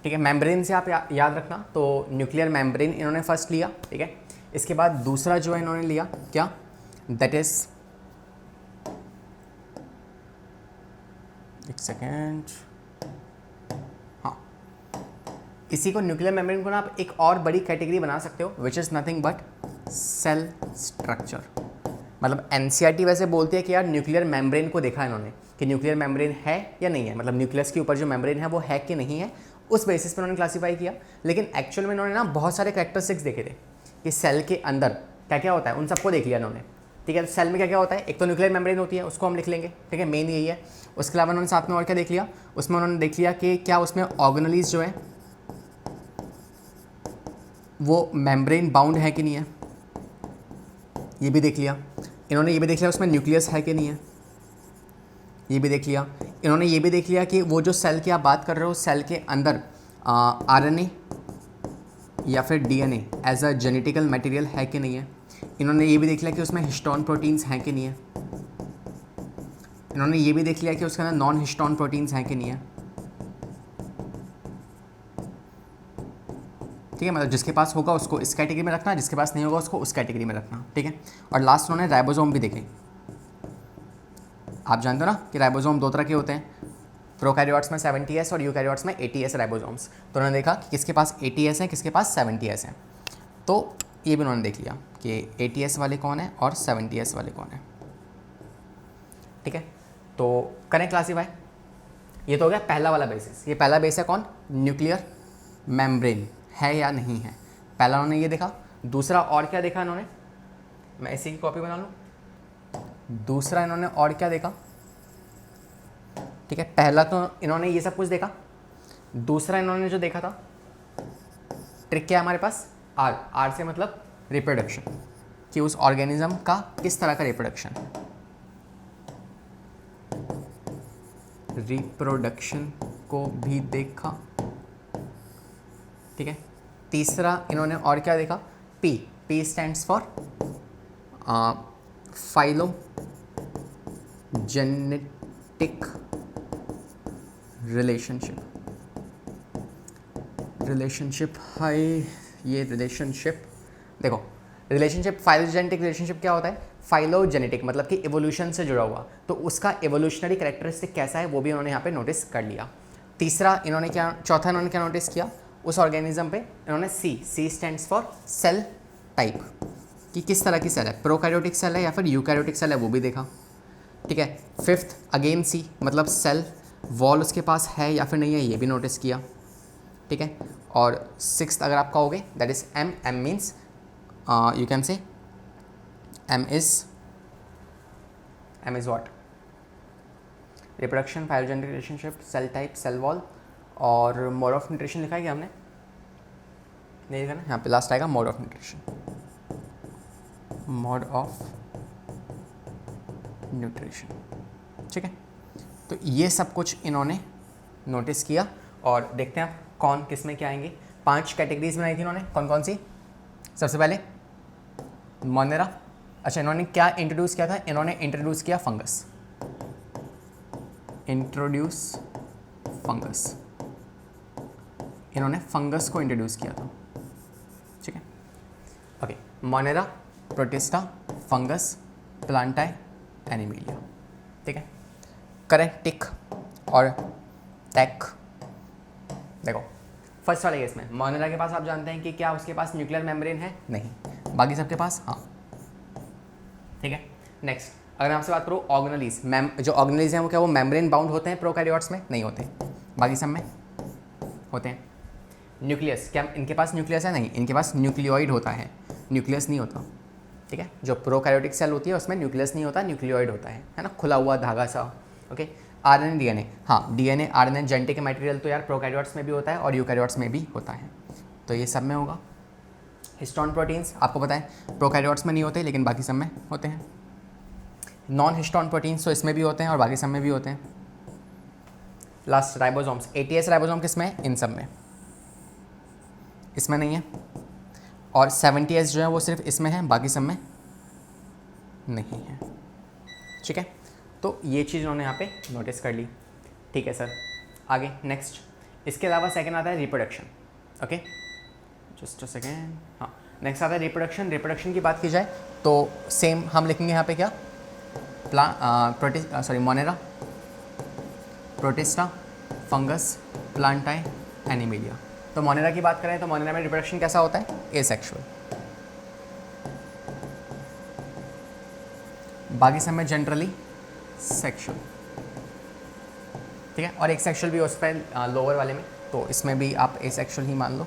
S1: ठीक है, मेम्ब्रेन से आप याद रखना, तो न्यूक्लियर मेम्ब्रेन इन्होंने फर्स्ट लिया। ठीक है, इसके बाद दूसरा जो है इन्होंने लिया क्या? दैट इज, एक सेकेंड, हाँ, इसी को न्यूक्लियर मेम्ब्रेन को ना आप एक और बड़ी कैटेगरी बना सकते हो, which is nothing but cell structure. मतलब NCERT वैसे बोलती है कि यार न्यूक्लियर मेम्ब्रेन को देखा इन्होंने कि न्यूक्लियर मेम्ब्रेन है या नहीं है, मतलब न्यूक्लियस के ऊपर जो मेम्ब्रेन है वो है कि नहीं है, उस बेसिस पर उन्होंने क्लासीफाई किया। लेकिन एक्चुअल में इन्होंने ना बहुत सारे कैरेक्टरिस्टिक्स देखे थे कि सेल के अंदर क्या क्या होता है, उन सबको देख लिया इन्होंने। ठीक है, सेल में क्या क्या होता है? एक तो न्यूक्लियर मेम्ब्रेन होती है, उसको हम लिख लेंगे। ठीक है, मेन यही है। उसके अलावा उन्होंने साथ में और क्या देख लिया? उसमें उन्होंने देख लिया कि क्या उसमें ऑर्गेनेलीज जो है वो मेम्ब्रेन बाउंड है कि नहीं है, ये भी देख लिया इन्होंने। ये भी देख लिया उसमें न्यूक्लियस है कि नहीं है। ये भी देख लिया। इन्होंने ये भी देख लिया कि वो जो सेल की आप बात कर रहे हो, सेल के अंदर आरएनए या फिर DNA as a genetical material है कि नहीं है। इन्होंने ये भी देख लिया कि उसमें हिस्टोन प्रोटीन्स हैं कि नहीं है। इन्होंने ये भी देख लिया कि उसके अंदर नॉन हिस्टोन प्रोटीन्स हैं कि नहीं है। ठीक है, मतलब जिसके पास होगा उसको इस कैटेगरी में रखना, जिसके पास नहीं होगा उसको उस कैटेगरी में रखना। ठीक है, और लास्ट उन्होंने राइबोसोम भी देखे। आप जानते हो ना कि राइबोसोम दो तरह के होते हैं, प्रोकैरियोट्स में 70S और यूकैरियोट्स में 80S राइबोसोम्स। तो उन्होंने देखा कि किसके पास 80S है, किसके पास 70S है। तो ये भी उन्होंने देख लिया कि 80S वाले कौन है और 70S वाले कौन है। ठीक है, तो करें क्लासीफाई। ये तो हो गया पहला वाला बेसिस। ये पहला बेस है कौन, न्यूक्लियर मेम्ब्रेन है या नहीं है। पहला उन्होंने ये देखा। दूसरा और क्या देखा इन्होंने, मैं इसी की कॉपी बना लूँ। दूसरा इन्होंने और क्या देखा, ठीक है, पहला तो इन्होंने ये सब कुछ देखा। दूसरा इन्होंने जो देखा था, ट्रिक क्या है हमारे पास, आर। आर से मतलब रिप्रोडक्शन, कि उस ऑर्गेनिज्म का किस तरह का रिप्रोडक्शन है। रिप्रोडक्शन को भी देखा। ठीक है, तीसरा इन्होंने और क्या देखा, P. P stands for phylogenetic relationship है। ये रिलेशनशिप देखो, रिलेशनशिप फाइलोजेनेटिक रिलेशनशिप क्या होता है, फाइलोजेनेटिक मतलब कि एवोल्यूशन से जुड़ा हुआ, तो उसका एवोल्यूशनरी कैरेक्टरिस्टिक कैसा है वो भी उन्होंने यहाँ पे नोटिस कर लिया। तीसरा इन्होंने क्या, चौथा इन्होंने क्या नोटिस किया, उस ऑर्गेनिज्म पे इन्होंने C stands for cell type, कि किस तरह की सेल है, प्रोकैरियोटिक सेल है या फिर यूकैरियोटिक सेल है, वो भी देखा। ठीक है, फिफ्थ अगेन सी मतलब सेल वॉल उसके पास है या फिर नहीं है, ये भी नोटिस किया। ठीक है, और सिक्स्थ अगर आप कहोगे that is M. M means you can say M is what, reproduction, phylogenetic relationship, cell type, cell wall, और मोड ऑफ न्यूट्रिशन लिखा है क्या हमने, नहीं लिखा ना, यहाँ पे लास्ट आएगा mode of nutrition. Mode of nutrition, ठीक है। तो ये सब कुछ इन्होंने नोटिस किया, और देखते हैं आप कौन किस में क्या आएंगे। 5 कैटेगरीज बनाई थी इन्होंने, कौन कौन सी। सबसे पहले मोनेरा। अच्छा, इन्होंने क्या इंट्रोड्यूस किया था, इन्होंने इंट्रोड्यूस किया फंगस। इंट्रोड्यूस फंगस, इन्होंने फंगस को इंट्रोड्यूस किया था। ठीक है, okay. Monera, protista, fungus, प्लांटाई, Animalia. ठीक है, करें टिक और टैक। देखो फर्स्ट वाले केस में मोनेरा के पास आप जानते हैं कि क्या उसके पास न्यूक्लियर मेम्ब्रेन है, नहीं, बाकी सबके पास हाँ। ठीक है, नेक्स्ट अगर आपसे बात करूँ ऑर्गेनेलीज, जो ऑर्गेनेलीज हैं वो क्या वो मेम्ब्रेन बाउंड होते हैं प्रोकैरियोट्स में, नहीं होते, बाकी सब में होते हैं। न्यूक्लियस, क्या इनके पास न्यूक्लियस है, नहीं, इनके पास न्यूक्लियोइड होता है, न्यूक्लियस नहीं होता। ठीक है, जो प्रोकैरियोटिक सेल होती है उसमें न्यूक्लियस नहीं होता, न्यूक्लियोइड होता है ना, खुला हुआ धागा सा। ओके, आरएनए डीएनए, हाँ डीएनए आरएनए जेनेटिक मटेरियल तो यार प्रोकैरियोट्स में भी होता है और यूकैरियोट्स में भी होता है, तो ये सब में होगा। हिस्टोन प्रोटीन्स आपको पता है प्रोकैरियोट्स में नहीं होते लेकिन बाकी सब में होते हैं। नॉन हिस्टोन प्रोटीन्स तो इसमें भी होते हैं और बाकी सब में भी होते हैं। लास्ट राइबोसोम्स, 80S राइबोसोम किस में है, इन सब में, इसमें नहीं है। और 70S जो है वो सिर्फ इसमें है, बाकी सब में नहीं है। ठीक है, तो ये चीज़ उन्होंने यहाँ पे नोटिस कर ली। ठीक है सर, आगे नेक्स्ट। इसके अलावा सेकंड आता है reproduction. Okay, just a second. हाँ, नेक्स्ट आता है रिप्रोडक्शन। रिप्रोडक्शन की बात की जाए तो सेम हम लिखेंगे यहाँ पे क्या, मोनेरा, प्रोटिस्टा, फंगस, प्लांटाई, एनिमिलिया। तो मोनेरा की बात करें तो मोनेरा में रिप्रोडक्शन कैसा होता है, एसेक्सुअल, बाकी सब में जनरली सेक्सुअल। ठीक है, और एक सेक्सुअल भी उस पर लोअर वाले में, तो इसमें भी आप एसेक्सुअल ही मान लो।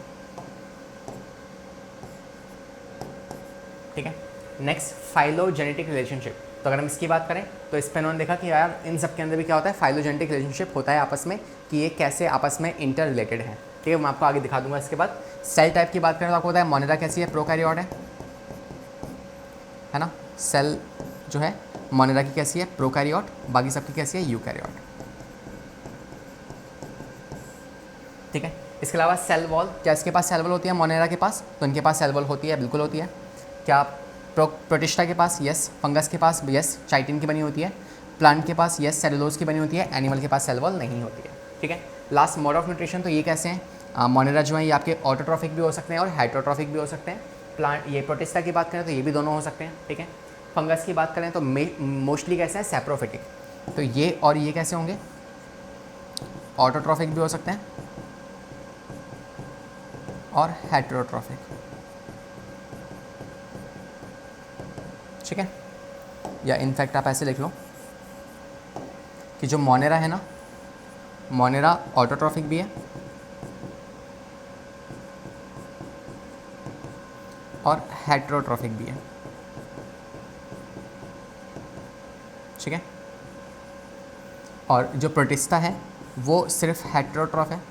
S1: ठीक है, नेक्स्ट फाइलोजेनेटिक रिलेशनशिप। तो अगर हम इसकी बात करें तो इस पर उन्होंने देखा कि यार इन सब के अंदर भी क्या होता है, फाइलोजेनेटिक रिलेशनशिप होता है आपस में, कि ये कैसे आपस में इंटर रिलेटेड है। ठीक है, मैं आपको आगे दिखा दूंगा। इसके बाद सेल टाइप की बात करें तो आपको होता है मोनेरा कैसी है, प्रोकैरियोट है ना, सेल जो है मोनेरा की कैसी है, प्रोकैरियोट, बाकी सबकी कैसी है, यूकैरियोट। ठीक है। इसके अलावा सेल वॉल, क्या इसके पास सेल वॉल होती है मोनेरा के पास? तो इनके पास सेल वॉल होती है, बिल्कुल होती है। क्या प्रोटिस्टा के पास? यस। फंगस के पास? यस, चाइटिन की बनी होती है। प्लांट के पास? यस, सेलुलोज की बनी होती है। एनिमल के पास सेल वॉल नहीं होती है। ठीक है। लास्ट मोड ऑफ न्यूट्रिशन, तो ये कैसे हैं? मोनेरा जो है ये आपके ऑटोट्रॉफिक भी हो सकते हैं और हेटरोट्रॉफिक भी हो सकते हैं। प्लांट, ये प्रोटिस्टा की बात करें तो ये भी दोनों हो सकते हैं। ठीक है। फंगस की बात करें तो मोस्टली कैसे हैं, सैप्रोफिटिक। तो ये और ये कैसे होंगे, ऑटोट्रॉफिक भी हो सकते हैं और हेटरोट्रॉफिक। ठीक है। या इनफैक्ट आप ऐसे लिख लो कि जो मोनेरा है ना, मोनेरा ऑटोट्रॉफिक भी है और हेटरोट्रॉफिक भी है। ठीक है। और जो प्रोटिस्टा है वो सिर्फ हेटरोट्रॉफ है,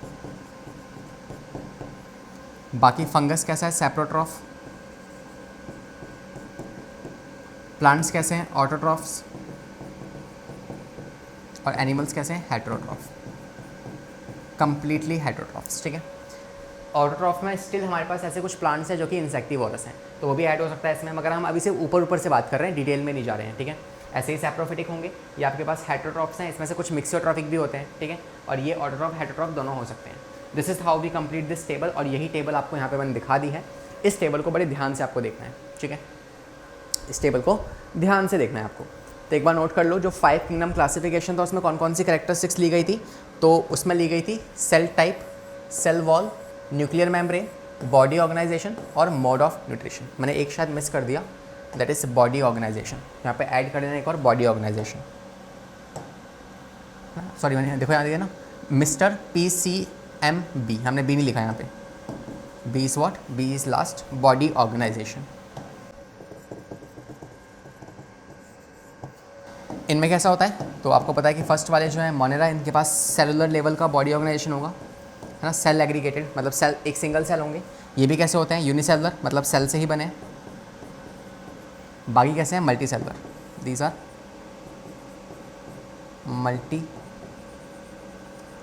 S1: बाकी फंगस कैसा है, सैप्रोट्रॉफ। प्लांट्स कैसे हैं, ऑटोट्रॉफ्स। और एनिमल्स कैसे हैं, हेटरोट्रॉफ, कंप्लीटली हेटरोट्रॉफ्स। ठीक है। ऑटोट्रॉफ में स्टिल हमारे पास ऐसे कुछ प्लांट्स हैं जो कि इंसेक्टिवोरस हैं, तो वो भी ऐड हो सकता है इसमें, मगर हम अभी से ऊपर से बात कर रहे हैं, डिटेल में नहीं जा रहे हैं। ठीक है। ऐसे ही सैप्रोफिटिक होंगे, ये आपके पास हेटरोट्रॉफ्स हैं, इसमें से कुछ मिक्सोट्रॉफिक भी होते हैं। ठीक है। और ये ऑटोट्रॉफ हेटरोट्रॉफ दोनों हो सकते हैं। This is how we complete this table, और यही टेबल आपको यहाँ पे मैंने दिखा दी है। इस टेबल को बड़े ध्यान से आपको देखना है। ठीक है। इस टेबल को ध्यान से देखना है आपको। तो एक बार नोट कर लो, जो 5 किंगडम क्लासिफिकेशन था उसमें कौन कौन सी कैरेक्टरिस्टिक्स ली गई थी? तो उसमें ली गई थी cell type, cell wall, nuclear membrane, body organization और मोड ऑफ न्यूट्रिशन। मैंने एक शायद मिस कर दिया, दैट इज़ बॉडी ऑर्गेनाइजेशन। यहाँ पे ऐड कर देना एक और, बॉडी ऑर्गेनाइजेशन। सॉरी, मैंने देखो यहाँ दिया ना, मिस्टर PCMB, हमने बी नहीं लिखा यहाँ पे। B is what? B is last, body organization. इनमें कैसा होता है, तो आपको पता है कि फर्स्ट वाले जो है मोनेरा, इनके पास सेलुलर लेवल का बॉडी ऑर्गेनाइजेशन होगा, है ना, सेल एग्रीगेटेड, मतलब सेल एक सिंगल सेल होंगे। ये भी कैसे होते हैं, यूनिसेलुलर, मतलब सेल से ही बने। बाकी कैसे हैं, multi cellular, these are multi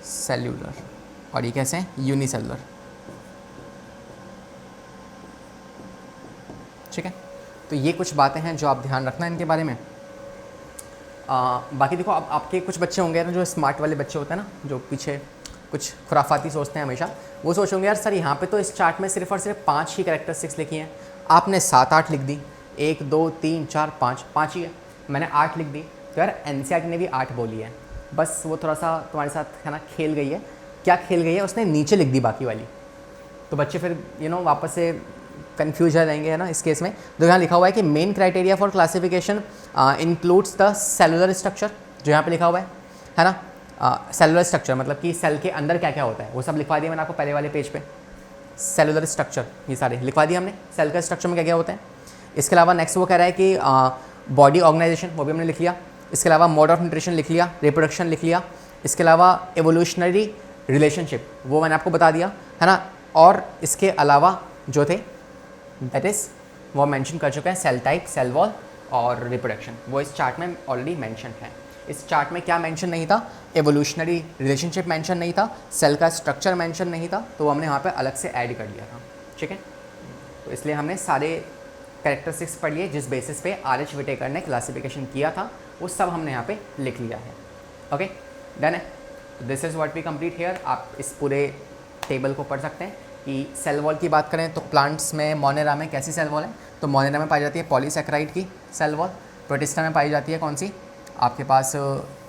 S1: cellular. और ये कैसे हैं, यूनिसेलुलर। ठीक है। तो ये कुछ बातें हैं जो आप ध्यान रखना इनके बारे में। बाकी देखो, अब आपके कुछ बच्चे होंगे ना जो स्मार्ट वाले बच्चे होते हैं ना, जो पीछे कुछ खुराफाती सोचते हैं हमेशा, वो सोचोगे यार सर यहाँ पे तो इस चार्ट में सिर्फ और सिर्फ 5 ही कैरेक्टरिस्टिक्स लिखी हैं, आपने 7-8 लिख दी। 1 2 3 4 5 ही है, मैंने 8 लिख दी। तो यार NCERT ने भी 8 बोली है, बस वो थोड़ा सा तुम्हारे साथ है ना खेल गई है। क्या खेल गई है, उसने नीचे लिख दी बाकी वाली। तो बच्चे फिर वापस से कन्फ्यूज हो जाएंगे, है ना। इस केस में तो यहाँ लिखा हुआ है कि main criteria for classification includes the cellular structure, जो यहाँ पे लिखा हुआ है ना। सेलुलर स्ट्रक्चर मतलब कि सेल के अंदर क्या क्या होता है वो सब लिखवा दिया मैंने आपको पहले वाले पेज पे। सेलुलर स्ट्रक्चर ये सारे लिखवा दिए हमने, सेल का स्ट्रक्चर में क्या क्या होता है। इसके अलावा नेक्स्ट वो कह रहा है कि बॉडी ऑर्गेनाइजेशन, वो भी हमने लिख लिया। इसके अलावा मोड ऑफ न्यूट्रिशन लिख लिया, रिप्रोडक्शन लिख लिया। इसके अलावा एवोल्यूशनरी रिलेशनशिप वो मैंने आपको बता दिया, है ना। और इसके अलावा जो थे दैट इज़ वो मेंशन कर चुका है, सेल टाइप, सेल वॉल और रिप्रोडक्शन, वो इस चार्ट में ऑलरेडी मेंशन है। इस चार्ट में क्या मेंशन नहीं था, एवोल्यूशनरी रिलेशनशिप मेंशन नहीं था, सेल का स्ट्रक्चर मेंशन नहीं था, तो वो हमने यहाँ पे अलग से ऐड कर लिया था। ठीक है। तो इसलिए हमने सारे कैरेक्टरिस्टिक्स पढ़ लिए जिस बेसिस पे RH विटेकर ने क्लासिफिकेशन किया था, वो सब हमने यहाँ पे लिख लिया है। ओके, डन है। This is what we complete here. आप इस पूरे टेबल को पढ़ सकते हैं कि सेल वॉल की बात करें तो प्लांट्स में मोनेरा में कैसी सेल वॉल है, तो मोनेरा में पाई जाती है पॉलीसैकेराइड की सेल वॉल। प्रोटिस्टा में पाई जाती है कौन सी, आपके पास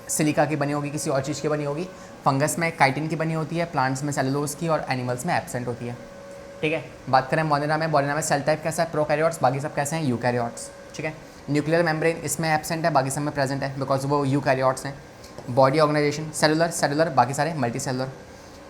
S1: सिलिका की बनी होगी, किसी और चीज़ की बनी होगी। फंगस में काइटिन की बनी होती है, प्लांट्स में सेलुलोज की और एनिमल्स में एब्सेंट होती है। ठीक है। बात करें मोनेरा में सेल टाइप कैसा है, प्रोकैरियोट्स, बाकी सब कैसे हैं, यूकैरियोट्स। ठीक है। न्यूक्लियर मेम्ब्रेन इसमें एब्सेंट है, बाकी सब में प्रेजेंट है बिकॉज वो यूकैरियोट्स हैं। बॉडी ऑर्गेनाइजेशन सेलुलर, बाकी सारे मल्टी सेलुलर।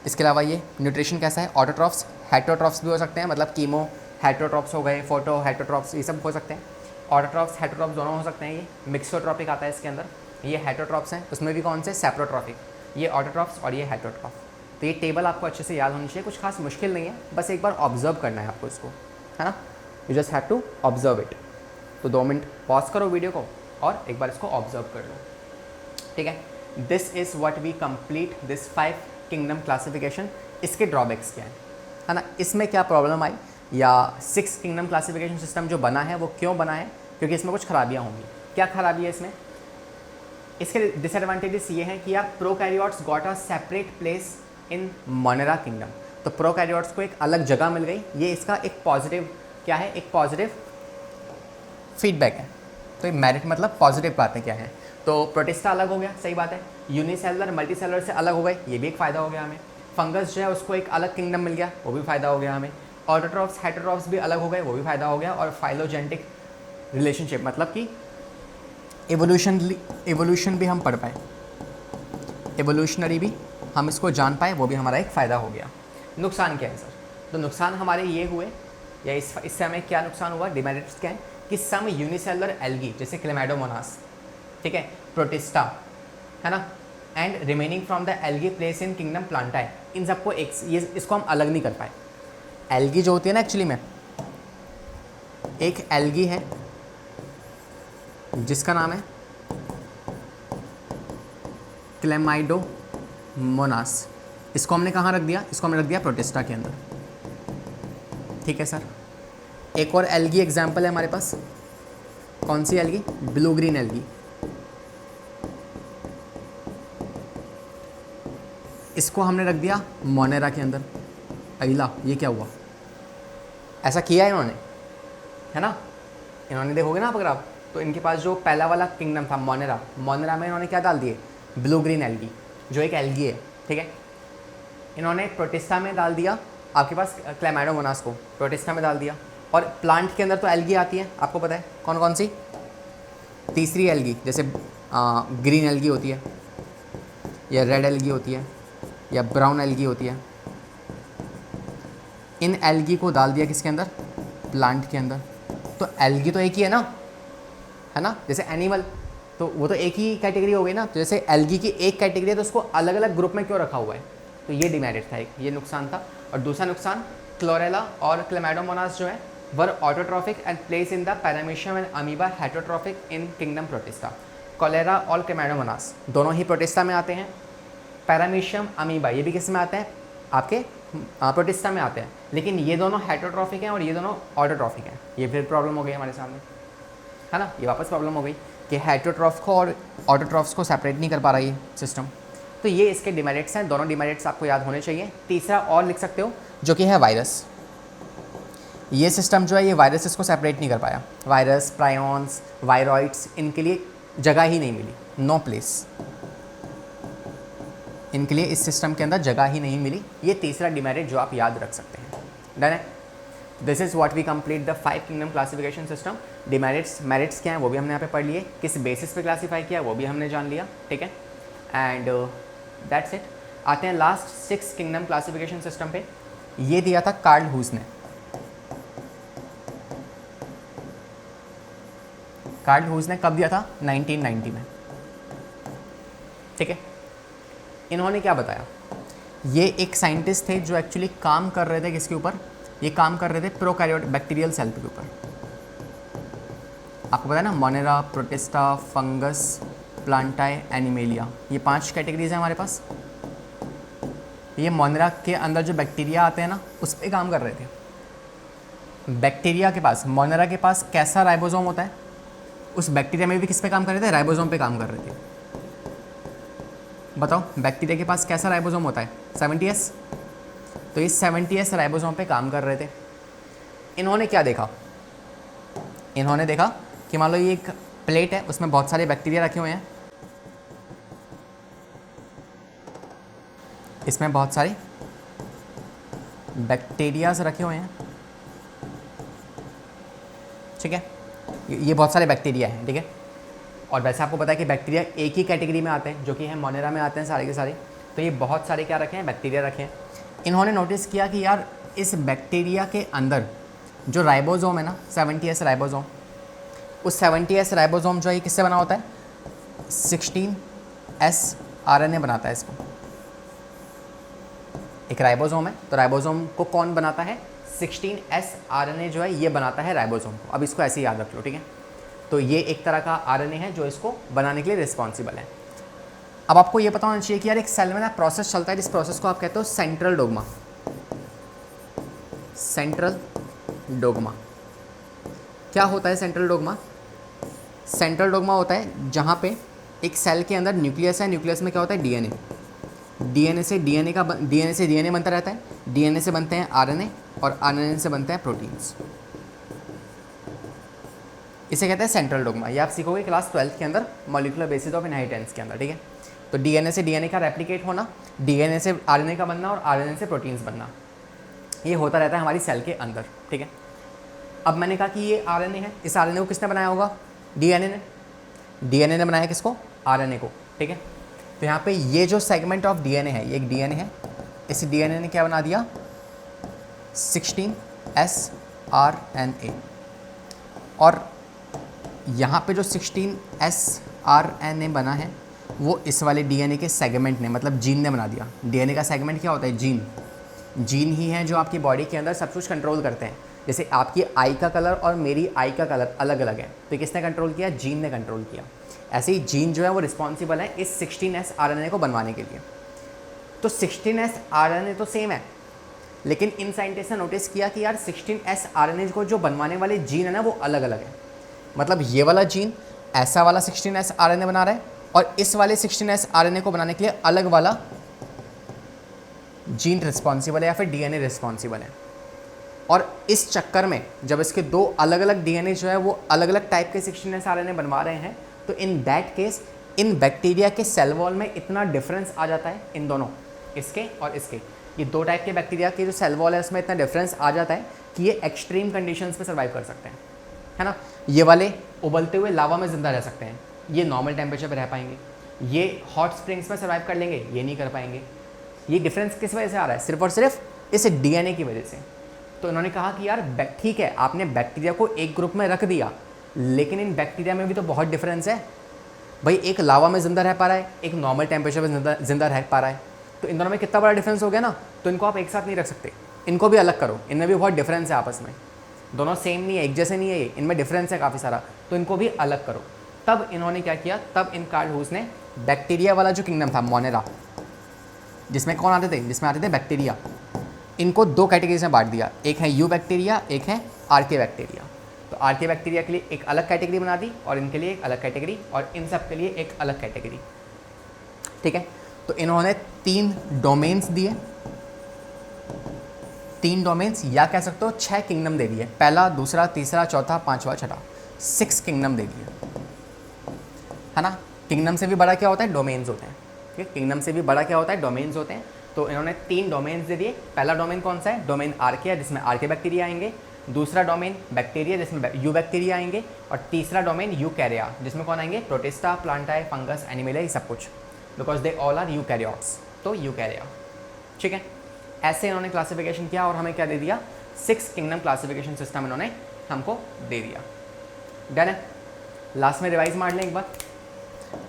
S1: इसके अलावा ये न्यूट्रिशन कैसा है, ऑटोट्रॉफ्स, हेटरोट्रॉफ्स भी हो सकते हैं, मतलब कीमो हेटरोट्रॉफ्स हो गए, फोटो हेटरोट्रॉफ्स, ये सब हो सकते हैं। ऑटोट्रॉफ्स हेटरोट्रॉफ्स दोनों हो सकते हैं। ये मिक्सोट्रॉपिक आता है इसके अंदर, ये हेटरोट्रॉफ्स हैं, उसमें भी कौन से, सैप्रोट्रॉफिक, ये ऑटोट्रॉफ्स और ये हेटरोट्रॉफ। तो ये टेबल आपको अच्छे से याद होनी चाहिए, कुछ खास मुश्किल नहीं है, बस एक बार ऑब्जर्व करना है आपको इसको, है ना। You just have to observe it. तो 2 मिनट पॉज करो वीडियो को और एक बार इसको ऑब्जर्व कर लो, ठीक है। This is what we complete this 5 kingdom classification. इसके ड्रॉबैक्स क्या है ना, इसमें क्या प्रॉब्लम आई, या 6 किंगडम क्लासिफिकेशन सिस्टम जो बना है वो क्यों बना है, क्योंकि इसमें कुछ खराबियाँ होंगी। क्या खराबी है इसमें? इसके डिसएडवांटेजेस ये हैं कि यार prokaryotes got a separate place in Monera kingdom, तो प्रोकैरियोट्स को एक अलग जगह मिल गई। ये इसका एक पॉजिटिव क्या है, एक पॉजिटिव फीडबैक है। तो ये मेरिट मतलब पॉजिटिव बातें क्या हैं, तो प्रोटिस्टा अलग हो गया, सही बात है। यूनिसेलुलर मल्टीसेलुलर से अलग हो गए, ये भी एक फ़ायदा हो गया हमें। फंगस जो है उसको एक अलग किंगडम मिल गया, वो भी फ़ायदा हो गया हमें। ऑटोट्रॉफ्स हेटेरोट्रॉफ्स भी अलग हो गए, वो भी फ़ायदा हो गया। और फाइलोजेनेटिक रिलेशनशिप मतलब कि एवोल्यूशन भी हम पढ़ पाए, एवोल्यूशनरी भी हम इसको जान पाए, वो भी हमारा एक फ़ायदा हो गया। नुकसान क्या है सर? तो नुकसान हमारे ये हुए, या इससे हमें क्या नुकसान हुआ, डिमेरिट्स क्या है कि सम यूनिसेलुलर एल्गी जैसे क्लेमाइडोमोनास, ठीक है, प्रोटिस्टा, है ना, and remaining from the algae place in kingdom Plantae, इन सबको एक इसको हम अलग नहीं कर पाए। एल्गी जो होती है ना, एक्चुअली में एक एल्गी है जिसका नाम है क्लेमाइडोमोनास, इसको हमने कहाँ रख दिया, इसको हमने रख दिया प्रोटिस्टा के अंदर, ठीक है सर। एक और एल्गी एग्जाम्पल है हमारे पास, कौन सी एल्गी, ब्लू ग्रीन एल्गी, इसको हमने रख दिया मोनेरा के अंदर। अगला ये क्या हुआ, ऐसा किया है इन्होंने, है ना, इन्होंने देखोगे ना आप अगर आप, तो इनके पास जो पहला वाला किंगडम था मोनेरा, मोनेरा में इन्होंने क्या डाल दिए, ब्लू ग्रीन एल्गी, जो एक एल्गी है, ठीक है। इन्होंने प्रोटिस्टा में डाल दिया आपके पास क्लेमाइडोमोनास को, प्रोटिस्टा में डाल दिया। और प्लांट के अंदर तो एल्गी आती है, आपको पता है कौन कौन सी, तीसरी एल्गी, जैसे ग्रीन एल्गी होती है, या रेड एल्गी होती है, या ब्राउन एल्गी होती है। इन एल्गी को डाल दिया किसके अंदर, प्लांट के अंदर। तो एल्गी तो एक ही है ना, है ना, जैसे एनिमल तो वो तो एक ही कैटेगरी हो गई ना, तो जैसे एल्गी की एक कैटेगरी है तो उसको अलग अलग ग्रुप में क्यों रखा हुआ है, तो ये डिमेरिट था एक, ये नुकसान था। और दूसरा नुकसान, क्लोरेला और क्लेमाइडोमोनास जो है were autotrophic and place in the Paramecium and Amoeba heterotrophic in kingdom Protista. Chlorella और क्लेमाइडोमोनास दोनों ही प्रोटिस्टा में आते हैं, पैरामीशियम अमीबा ये भी किस में आते हैं, आपके प्रोटिस्टा में आते हैं, लेकिन ये दोनों हेटरोट्रॉफिक हैं और ये दोनों ऑटोट्रॉफिक हैं। ये फिर प्रॉब्लम हो गई हमारे सामने, है ना, ये वापस प्रॉब्लम हो गई कि हेटरोट्रॉफ को और ऑटोट्रॉफ्स को सेपरेट नहीं कर पा रहा ये सिस्टम। तो ये इसके डिमेरिट्स हैं, दोनों डिमेरिट्स आपको याद होने चाहिए। तीसरा और लिख सकते हो जो कि है वायरस। ये सिस्टम जो है ये वायरसेस को सेपरेट नहीं कर पाया, वायरस, प्रायॉन्स, वायरॉइड्स, इनके लिए जगह ही नहीं मिली, नो प्लेस, इनके लिए इस सिस्टम के अंदर जगह ही नहीं मिली। ये तीसरा डिमेरिट जो आप याद रख सकते हैं। डन है, this is what we complete the 5 kingdom classification system. Demerits merits क्या हैं वो भी हमने यहाँ पे पढ़ लिए, किस बेसिस पे क्लासीफाई किया वो भी हमने जान लिया, ठीक है। And that's it. आते हैं लास्ट 6 किंगडम क्लासिफिकेशन सिस्टम पे। ये दिया था कार्ल हूस ने, कार्ल हूस ने कब दिया था, 1990 में, ठीक है। इन्होंने क्या बताया, ये एक साइंटिस्ट थे जो एक्चुअली काम कर रहे थे किसके ऊपर, ये काम कर रहे थे प्रोकैरियोट बैक्टीरियल सेल के ऊपर। आपको पता है ना, मोनेरा, प्रोटिस्टा, फंगस, प्लांटाई, एनिमेलिया, ये 5 कैटेगरीज हैं हमारे पास। ये मोनेरा के अंदर जो बैक्टीरिया आते हैं ना, उस पर काम कर रहे थे। बैक्टीरिया के पास, मोनेरा के पास कैसा राइबोसोम होता है, उस बैक्टीरिया में भी किस पे काम कर रहे थे, राइबोसोम पे काम कर रहे थे। बताओ बैक्टीरिया के पास कैसा राइबोसोम होता है, 70S। तो इस 70S राइबोसोम पे काम कर रहे थे। इन्होंने क्या देखा, इन्होंने देखा कि मान लो ये एक प्लेट है, उसमें बहुत सारे बैक्टीरिया रखे हुए हैं, इसमें बहुत सारे बैक्टीरियाज रखे हुए हैं, ठीक है, ये बहुत सारे बैक्टीरिया हैं, ठीक है। और वैसे आपको पता है कि बैक्टीरिया एक ही कैटेगरी में आते हैं, जो कि है मोनेरा में आते हैं सारे के सारे। तो ये बहुत सारे क्या रखे हैं, बैक्टीरिया रखे हैं। इन्होंने नोटिस किया कि यार इस बैक्टीरिया के अंदर जो राइबोसोम है ना, 70S राइबोसोम, उस 70S राइबोसोम जो है किससे बना होता है, 16S RNA बनाता है इसको। एक राइबोसोम है, तो राइबोसोम को कौन बनाता है, 16S RNA जो है ये बनाता है राइबोसोम को। अब इसको ऐसे ही याद रख लो, ठीक है। तो ये एक तरह का आरएनए है जो इसको बनाने के लिए रिस्पॉन्सिबल है। अब आपको ये पता होना चाहिए कि यार एक सेल में ना प्रोसेस चलता है, जिस प्रोसेस को आप कहते हो सेंट्रल डोग्मा। सेंट्रल डोग्मा क्या होता है? सेंट्रल डोग्मा, सेंट्रल डोग्मा होता है जहाँ पे एक सेल के अंदर न्यूक्लियस है, न्यूक्लियस में क्या होता है? डीएनए। डीएनए से डीएनए बनता रहता है, डीएनए से बनते हैं आरएनए, और आरएनए से बनते हैं प्रोटीन्स। इसे कहते हैं सेंट्रल डोग्मा। ये आप सीखोगे क्लास 12th के अंदर, मॉलिक्यूलर बेसिस ऑफ इनहेरिटेंस के अंदर, ठीक है। तो डीएनए से डीएनए का रेप्लिकेट होना, डीएनए से आरएनए का बनना, और आरएनए से प्रोटीन्स बनना, ये होता रहता है हमारी सेल के अंदर, ठीक है। अब मैंने कहा कि ये आरएनए है, इस आरएनए को किसने बनाया होगा? डीएनए ने। डीएनए ने बनाया किसको? आरएनए को, ठीक है। तो यहाँ पे ये जो सेगमेंट ऑफ डीएनए है, ये एक डीएनए है, इस डीएनए ने क्या बना दिया? 16sRNA। और यहाँ पे जो 16sRNA बना है वो इस वाले डीएनए के सेगमेंट ने, मतलब जीन ने बना दिया। डीएनए का सेगमेंट क्या होता है? जीन। जीन ही है जो आपकी बॉडी के अंदर सब कुछ कंट्रोल करते हैं। जैसे आपकी आई का कलर और मेरी आई का कलर अलग अलग है, तो किसने कंट्रोल किया? जीन ने कंट्रोल किया। ऐसे ही जीन जो है वो रिस्पॉन्सिबल है इस 16sRNA को बनवाने के लिए। तो 16sRNA तो सेम है, लेकिन इन साइंटिस्ट ने नोटिस किया कि यार 16sRNA को जो बनवाने वाले जीन है ना वो अलग अलग है। मतलब ये वाला जीन ऐसा वाला 16sRNA बना रहा है, और इस वाले 16sRNA को बनाने के लिए अलग वाला जीन रिस्पॉन्सिबल है, या फिर डीएनए रिस्पॉन्सिबल है। और इस चक्कर में जब इसके दो अलग अलग डीएनए जो है वो अलग अलग टाइप के 16sRNA बनवा रहे हैं, तो in that case in bacteria के सेल वॉल में इतना डिफरेंस आ जाता है, इन दोनों, इसके और इसके, ये दो टाइप के बैक्टीरिया के जो सेल वॉल है उसमें इतना डिफरेंस आ जाता है कि ये एक्सट्रीम कंडीशंस में सर्वाइव कर सकते हैं, है ना। ये वाले उबलते हुए लावा में ज़िंदा रह सकते हैं, ये नॉर्मल टेम्परेचर पर रह पाएंगे। ये हॉट स्प्रिंग्स में सर्वाइव कर लेंगे, ये नहीं कर पाएंगे। ये डिफरेंस किस वजह से आ रहा है? सिर्फ और सिर्फ इस डीएनए की वजह से। तो इन्होंने कहा कि यार ठीक है, आपने बैक्टीरिया को एक ग्रुप में रख दिया, लेकिन इन बैक्टीरिया में भी तो बहुत डिफरेंस है भाई। एक लावा में ज़िंदा रह पा रहा है, एक नॉर्मल टेम्परेचर पर ज़िंदा रह पा रहा है, तो इन दोनों में कितना बड़ा डिफरेंस हो गया ना। तो इनको आप एक साथ नहीं रख सकते, इनको भी अलग करो, इनमें भी बहुत डिफरेंस है आपस में, दोनों सेम नहीं है, एक जैसे नहीं है, ये इनमें डिफरेंस है काफ़ी सारा, तो इनको भी अलग करो। तब इन्होंने क्या किया? तब इन कार्ल हुस ने बैक्टीरिया वाला जो किंगडम था मोनेरा, जिसमें कौन आते थे? जिसमें आते थे बैक्टीरिया, इनको दो कैटेगरीज में बांट दिया। एक है यू बैक्टीरिया, एक है आर्के बैक्टीरिया। तो आर्के बैक्टीरिया के लिए एक अलग कैटेगरी बना दी, और इनके लिए एक अलग कैटेगरी, और इन सब के लिए एक अलग कैटेगरी, ठीक है। तो इन्होंने 3 डोमेन्स दिए, 3 डोमेन्स, या कह सकते हो 6 किंगडम दे दिए। पहला, दूसरा, तीसरा, चौथा, पांचवा, छठा, 6 किंगडम दे दिए, है ना। किंगडम से भी बड़ा क्या होता है? डोमेन्स होते हैं, ठीक है। किंगडम से भी बड़ा क्या होता है? डोमेन्स होते हैं। तो इन्होंने 3 डोमेन्स दे दिए। पहला डोमेन कौन सा है? डोमेन आर्के, जिसमें आर्के बैक्टीरिया आएंगे। दूसरा डोमेन बैक्टीरिया, जिसमें यू बैक्टीरिया आएंगे। और तीसरा डोमेन यूकैरिया, जिसमें कौन आएंगे? प्रोटिस्टा, प्लांटाई, फंगस, एनिमल, सब कुछ, because they all are eukaryotes. तो यूकैरिया, ठीक है। ऐसे इन्होंने क्लासिफिकेशन किया, और हमें क्या दे दिया? 6 किंगडम क्लासिफिकेशन सिस्टम इन्होंने हमको दे दिया। डन है। लास्ट में रिवाइज मार लें एक बार।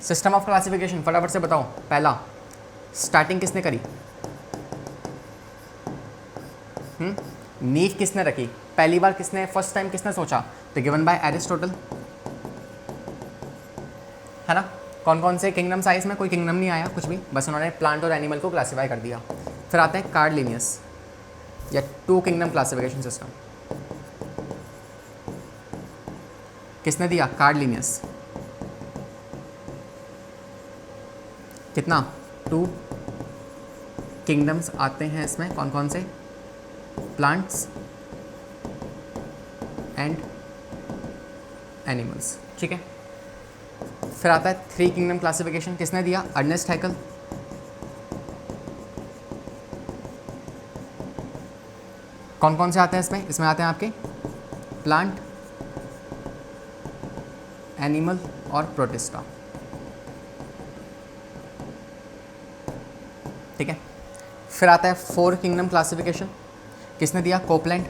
S1: सिस्टम ऑफ क्लासिफिकेशन फटाफट से बताओ। पहला, स्टार्टिंग किसने करी? नींव किसने रखी? पहली बार किसने, फर्स्ट टाइम किसने सोचा? तो गिवन बाय एरिस्टोटल, है ना। कौन कौन से किंगडम्स आए इसमें? कोई किंगडम नहीं आया कुछ भी, बस उन्होंने प्लांट और एनिमल को क्लासीफाई कर दिया। फिर आता है कार्ड लिनियस या 2 किंगडम क्लासिफिकेशन सिस्टम। किसने दिया? Card Linnaeus. कितना? 2 किंगडम्स आते हैं इसमें। कौन कौन से? प्लांट्स एंड एनिमल्स, ठीक है। फिर आता है 3 किंगडम क्लासिफिकेशन। किसने दिया? अर्नेस्ट हैकल। कौन कौन से आते हैं इसमें? इसमें आते हैं आपके प्लांट, एनिमल और प्रोटिस्टा, ठीक है। फिर आता है 4 किंगडम क्लासिफिकेशन। किसने दिया? कोपलैंड।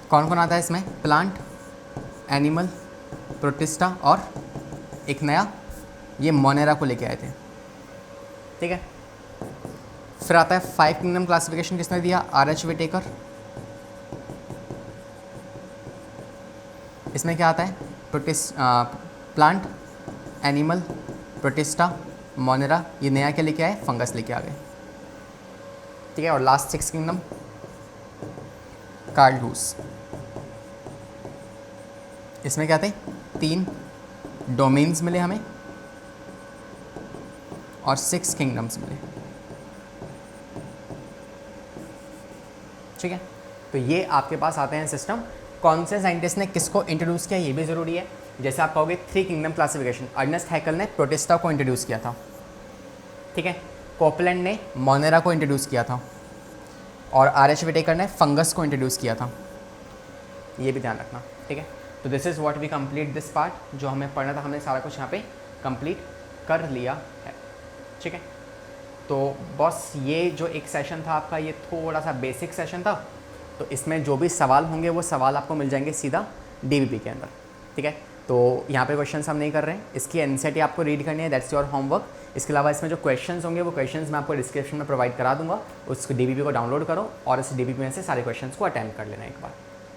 S1: कौन कौन आता है इसमें? प्लांट, एनिमल, प्रोटिस्टा और एक नया, ये मोनेरा को लेके आए थे, ठीक है। फिर आता है 5 किंगडम क्लासिफिकेशन। किसने दिया? RH Whittaker. इसमें क्या आता है, प्लांट, एनिमल, प्रोटिस्टा, मोनेरा, ये नया क्या लेके आए, फंगस लेके आ गए, ठीक है। और लास्ट 6 किंगडम, कार्डूस। इसमें क्या थे, 3 डोमेन्स मिले हमें और 6 किंगडम्स मिले, ठीक है। तो ये आपके पास आते हैं सिस्टम। कौन से साइंटिस्ट ने किसको इंट्रोड्यूस किया ये भी ज़रूरी है। जैसे आप कहोगे 3 किंगडम क्लासिफिकेशन, अर्नेस्ट हैकल ने प्रोटिस्टा को इंट्रोड्यूस किया था, ठीक है। कोपलैंड ने मोनेरा को इंट्रोड्यूस किया था और आर.एच. विटेकर ने फंगस को इंट्रोड्यूस किया था, ये भी ध्यान रखना, ठीक है। तो this is what we complete this part, जो हमें पढ़ना था हमने सारा कुछ यहाँ पे कंप्लीट कर लिया है, ठीक है। तो बॉस ये जो एक सेशन था आपका, ये थोड़ा सा बेसिक सेशन था, तो इसमें जो भी सवाल होंगे वो सवाल आपको मिल जाएंगे सीधा DBP के अंदर, ठीक है। तो यहाँ पे क्वेश्चंस हम नहीं कर रहे हैं, इसकी एनसीईआरटी आपको रीड करनी है, दैट्स योर होमवर्क। इसके अलावा इसमें जो क्वेश्चंस होंगे वो क्वेश्चंस मैं आपको डिस्क्रिप्शन में प्रोवाइड करा दूंगा, उस DBP को डाउनलोड करो और इस DBP में से सारे क्वेश्चंस को अटेम्प्ट कर लेना एक बार,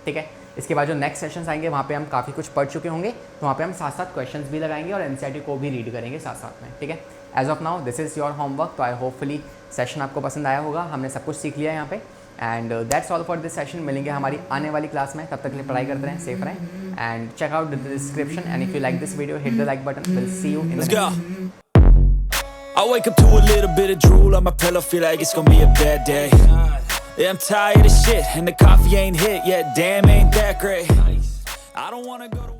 S1: ठीक है। इसके बाद जो नेक्स्ट सेशंस आएंगे वहाँ पे हम काफ़ी कुछ पढ़ चुके होंगे, तो वहाँ पे हम साथ साथ क्वेश्चंस भी लगाएंगे और एनसीईआरटी को भी रीड करेंगे साथ साथ में, ठीक है। As of now this is your homework. तो आई होपफुली सेशन आपको पसंद आया होगा, हमने सब कुछ सीख लिया है यहाँ पे। And that's all for this session. मिलेंगे हमारी आने वाली क्लास में, तब तक के लिए पढ़ाई करते रहें, सेफ रहें and check out the description and if you like this video hit the like button. Will see you in the
S2: I wake up to a little bit of drool on my pillow, feel like it's gonna be a bad day. Yeah, I'm tired of shit and the coffee ain't hit yet, damn ain't that great. I don't wanna go to